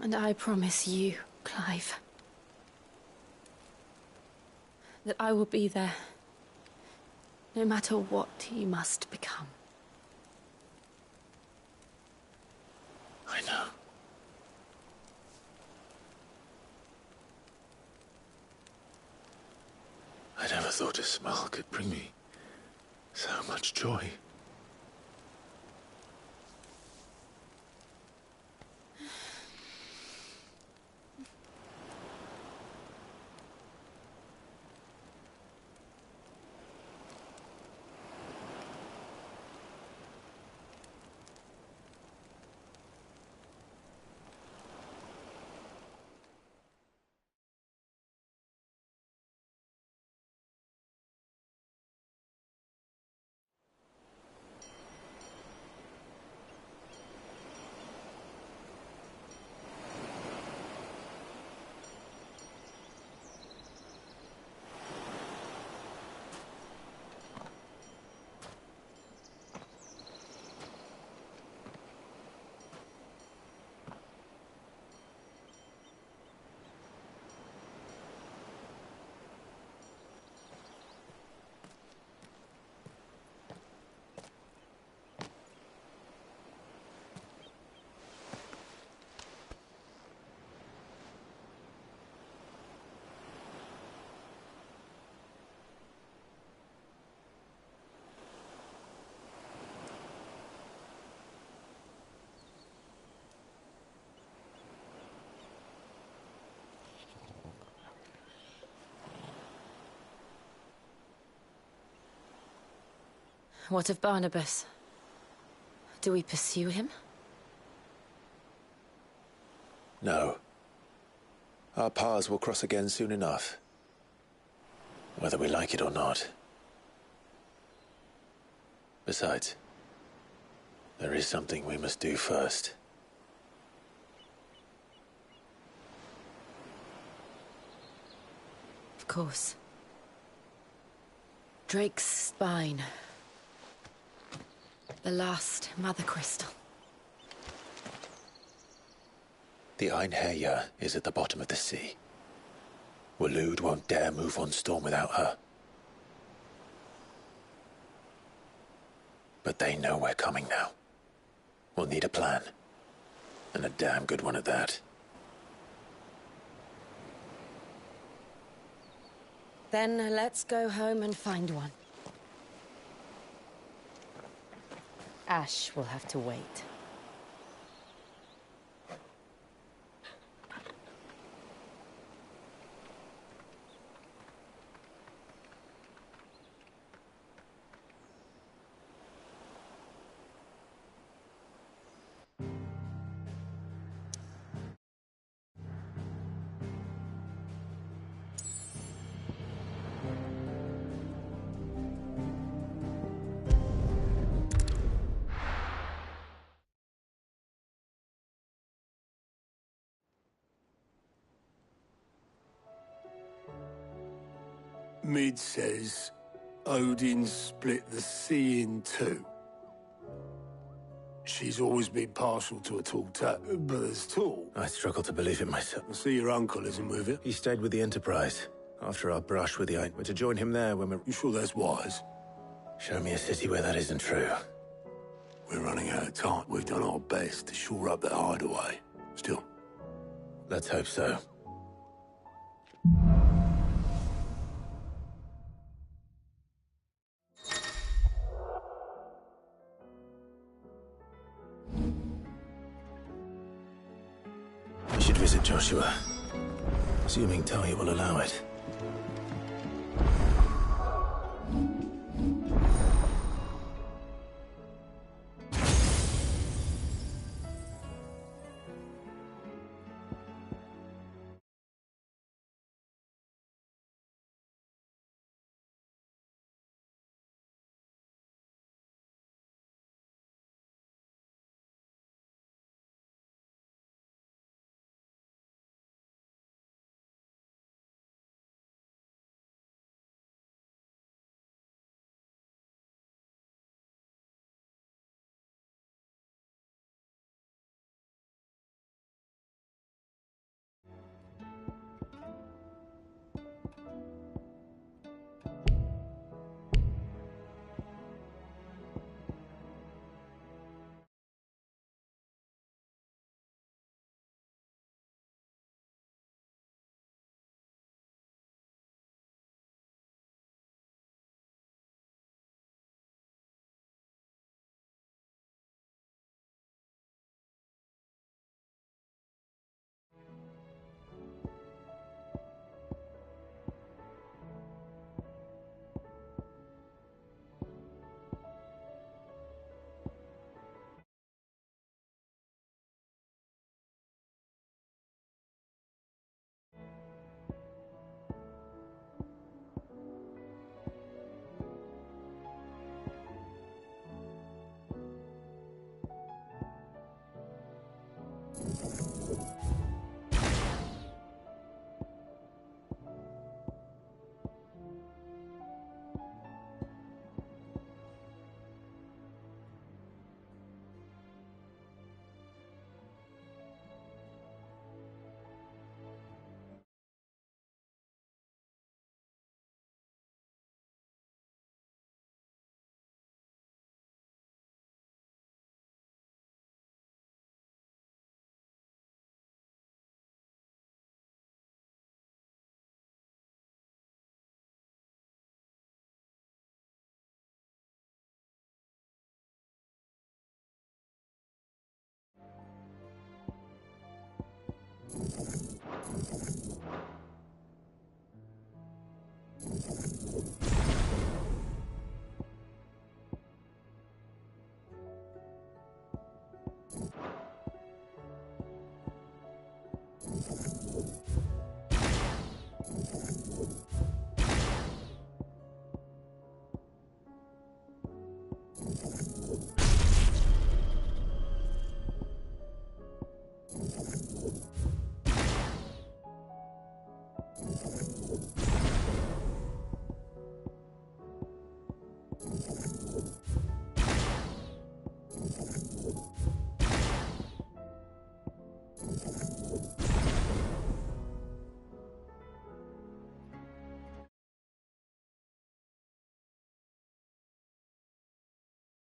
And I promise you, Clive, that I will be there, no matter what you must become. I know. I never thought a smile could bring me so much joy. What of Barnabas? Do we pursue him? No. Our paths will cross again soon enough. Whether we like it or not. Besides, there is something we must do first. Of course. Drake's spine. The last Mother Crystal. The Einherjar is at the bottom of the sea. Waloed won't dare move on Storm without her. But they know we're coming now. We'll need a plan. And a damn good one at that. Then let's go home and find one. Ash will have to wait. Mid says Odin split the sea in two. She's always been partial to a tall tale, but as tall. I struggle to believe it myself. I see your uncle isn't with it. He stayed with the Enterprise after our brush with the Ain. We're to join him there when we're... You sure that's wise? Show me a city where that isn't true. We're running out of time. We've done our best to shore up that hideaway. Still. Let's hope so. We should visit Joshua. Assuming Talia will allow it.